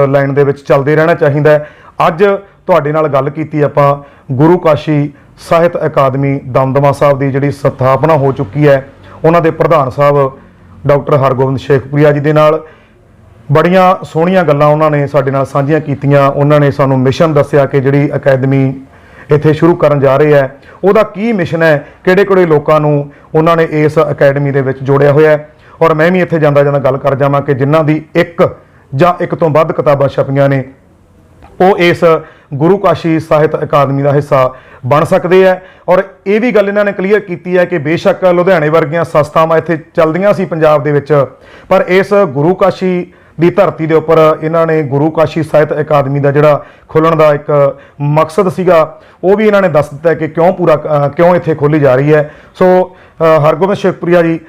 ਲਾਈਨ ਦੇ ਵਿੱਚ ਚੱਲਦੇ ਰਹਿਣਾ ਚਾਹੀਦਾ ਹੈ। ਅੱਜ ਤੁਹਾਡੇ ਨਾਲ ਗੱਲ ਕੀਤੀ ਆਪਾਂ ਗੁਰੂ ਕਾਸ਼ੀ ਸਾਹਿਤ ਅਕਾਦਮੀ ਦਮਦਮਾ ਸਾਹਿਬ ਦੀ ਜਿਹੜੀ ਸਥਾਪਨਾ ਹੋ ਚੁੱਕੀ ਹੈ ਉਹਨਾਂ ਦੇ ਪ੍ਰਧਾਨ ਸਾਹਿਬ ਡਾਕਟਰ ਹਰਗੋਬਿੰਦ ਸ਼ੇਖਪੁਰੀਆ ਜੀ ਦੇ ਨਾਲ ਬੜੀਆਂ ਸੋਹਣੀਆਂ ਗੱਲਾਂ ਉਹਨਾਂ ਨੇ ਸਾਡੇ ਨਾਲ ਸਾਂਝੀਆਂ ਕੀਤੀਆਂ। ਉਹਨਾਂ ਨੇ ਸਾਨੂੰ ਮਿਸ਼ਨ ਦੱਸਿਆ ਕਿ ਜਿਹੜੀ ਅਕੈਡਮੀ ਇੱਥੇ ਸ਼ੁਰੂ ਕਰਨ ਜਾ ਰਹੇ ਹੈ ਉਹਦਾ ਕੀ ਮਿਸ਼ਨ ਹੈ ਕਿਹੜੇ ਲੋਕਾਂ ਨੂੰ ਉਹਨਾਂ ਨੇ ਇਸ ਅਕੈਡਮੀ ਦੇ ਵਿੱਚ ਜੋੜਿਆ ਹੋਇਆ ਹੈ। ਔਰ ਮੈਂ ਵੀ ਇੱਥੇ ਜਾਂਦਾ ਗੱਲ ਕਰ ਜਾਵਾਂ ਕਿ ਜਿਨ੍ਹਾਂ ਦੀ ਇੱਕ ਜਾਂ ਇੱਕ ਤੋਂ ਵੱਧ ਕਿਤਾਬਾਂ ਛਪੀਆਂ ਨੇ ਉਹ ਇਸ ਗੁਰੂ ਕਾਸ਼ੀ ਸਾਹਿਤ ਅਕਾਦਮੀ ਦਾ ਹਿੱਸਾ ਬਣ ਸਕਦੇ ਹੈ। ਔਰ ਇਹ ਵੀ ਗੱਲ ਇਹਨਾਂ ਨੇ ਕਲੀਅਰ ਕੀਤੀ ਹੈ ਕਿ ਬੇਸ਼ੱਕ ਲੁਧਿਆਣੇ ਵਰਗੀਆਂ ਸੰਸਥਾਵਾਂ ਇੱਥੇ ਚੱਲਦੀਆਂ ਸੀ ਪੰਜਾਬ ਦੇ ਵਿੱਚ ਪਰ ਇਸ ਗੁਰੂ ਕਾਸ਼ੀ ਦੀ ਧਰਤੀ ਦੇ ਉੱਪਰ ਇਹਨਾਂ ਨੇ ਗੁਰੂ ਕਾਸ਼ੀ ਸਾਹਿਤ ਅਕਾਦਮੀ ਦਾ ਜਿਹੜਾ ਖੋਲ੍ਹਣ ਦਾ ਇੱਕ ਮਕਸਦ ਸੀਗਾ ਉਹ ਵੀ ਇਹਨਾਂ ਨੇ ਦੱਸ ਦਿੱਤਾ ਕਿ ਕਿਉਂ ਇੱਥੇ ਖੋਲ੍ਹੀ ਜਾ ਰਹੀ ਹੈ। ਸੋ ਹਰਗੋਬਿੰਦ ਸ਼ੇਖਪੁਰੀਆ ਜੀ,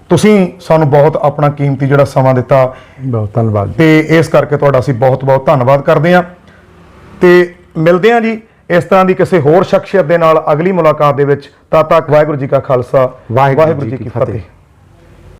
ਤੁਸੀਂ ਸਾਨੂੰ ਬਹੁਤ ਆਪਣਾ ਕੀਮਤੀ ਜਿਹੜਾ ਸਮਾਂ ਦਿੱਤਾ, ਬਹੁਤ ਧੰਨਵਾਦ ਜੀ। ਤੇ ਇਸ ਕਰਕੇ ਤੁਹਾਡਾ ਅਸੀਂ ਬਹੁਤ ਬਹੁਤ ਧੰਨਵਾਦ ਕਰਦੇ ਹਾਂ ਤੇ ਮਿਲਦੇ ਹਾਂ ਜੀ ਇਸ ਤਰ੍ਹਾਂ ਦੀ ਕਿਸੇ ਹੋਰ ਸ਼ਖਸੀਅਤ ਦੇ ਨਾਲ ਅਗਲੀ ਮੁਲਾਕਾਤ ਦੇ ਵਿੱਚ। ਤਦ ਤੱਕ ਵਾਹਿਗੁਰੂ ਜੀ ਕਾ ਖਾਲਸਾ, ਵਾਹਿਗੁਰੂ ਜੀ ਕੀ ਫਤਿਹ।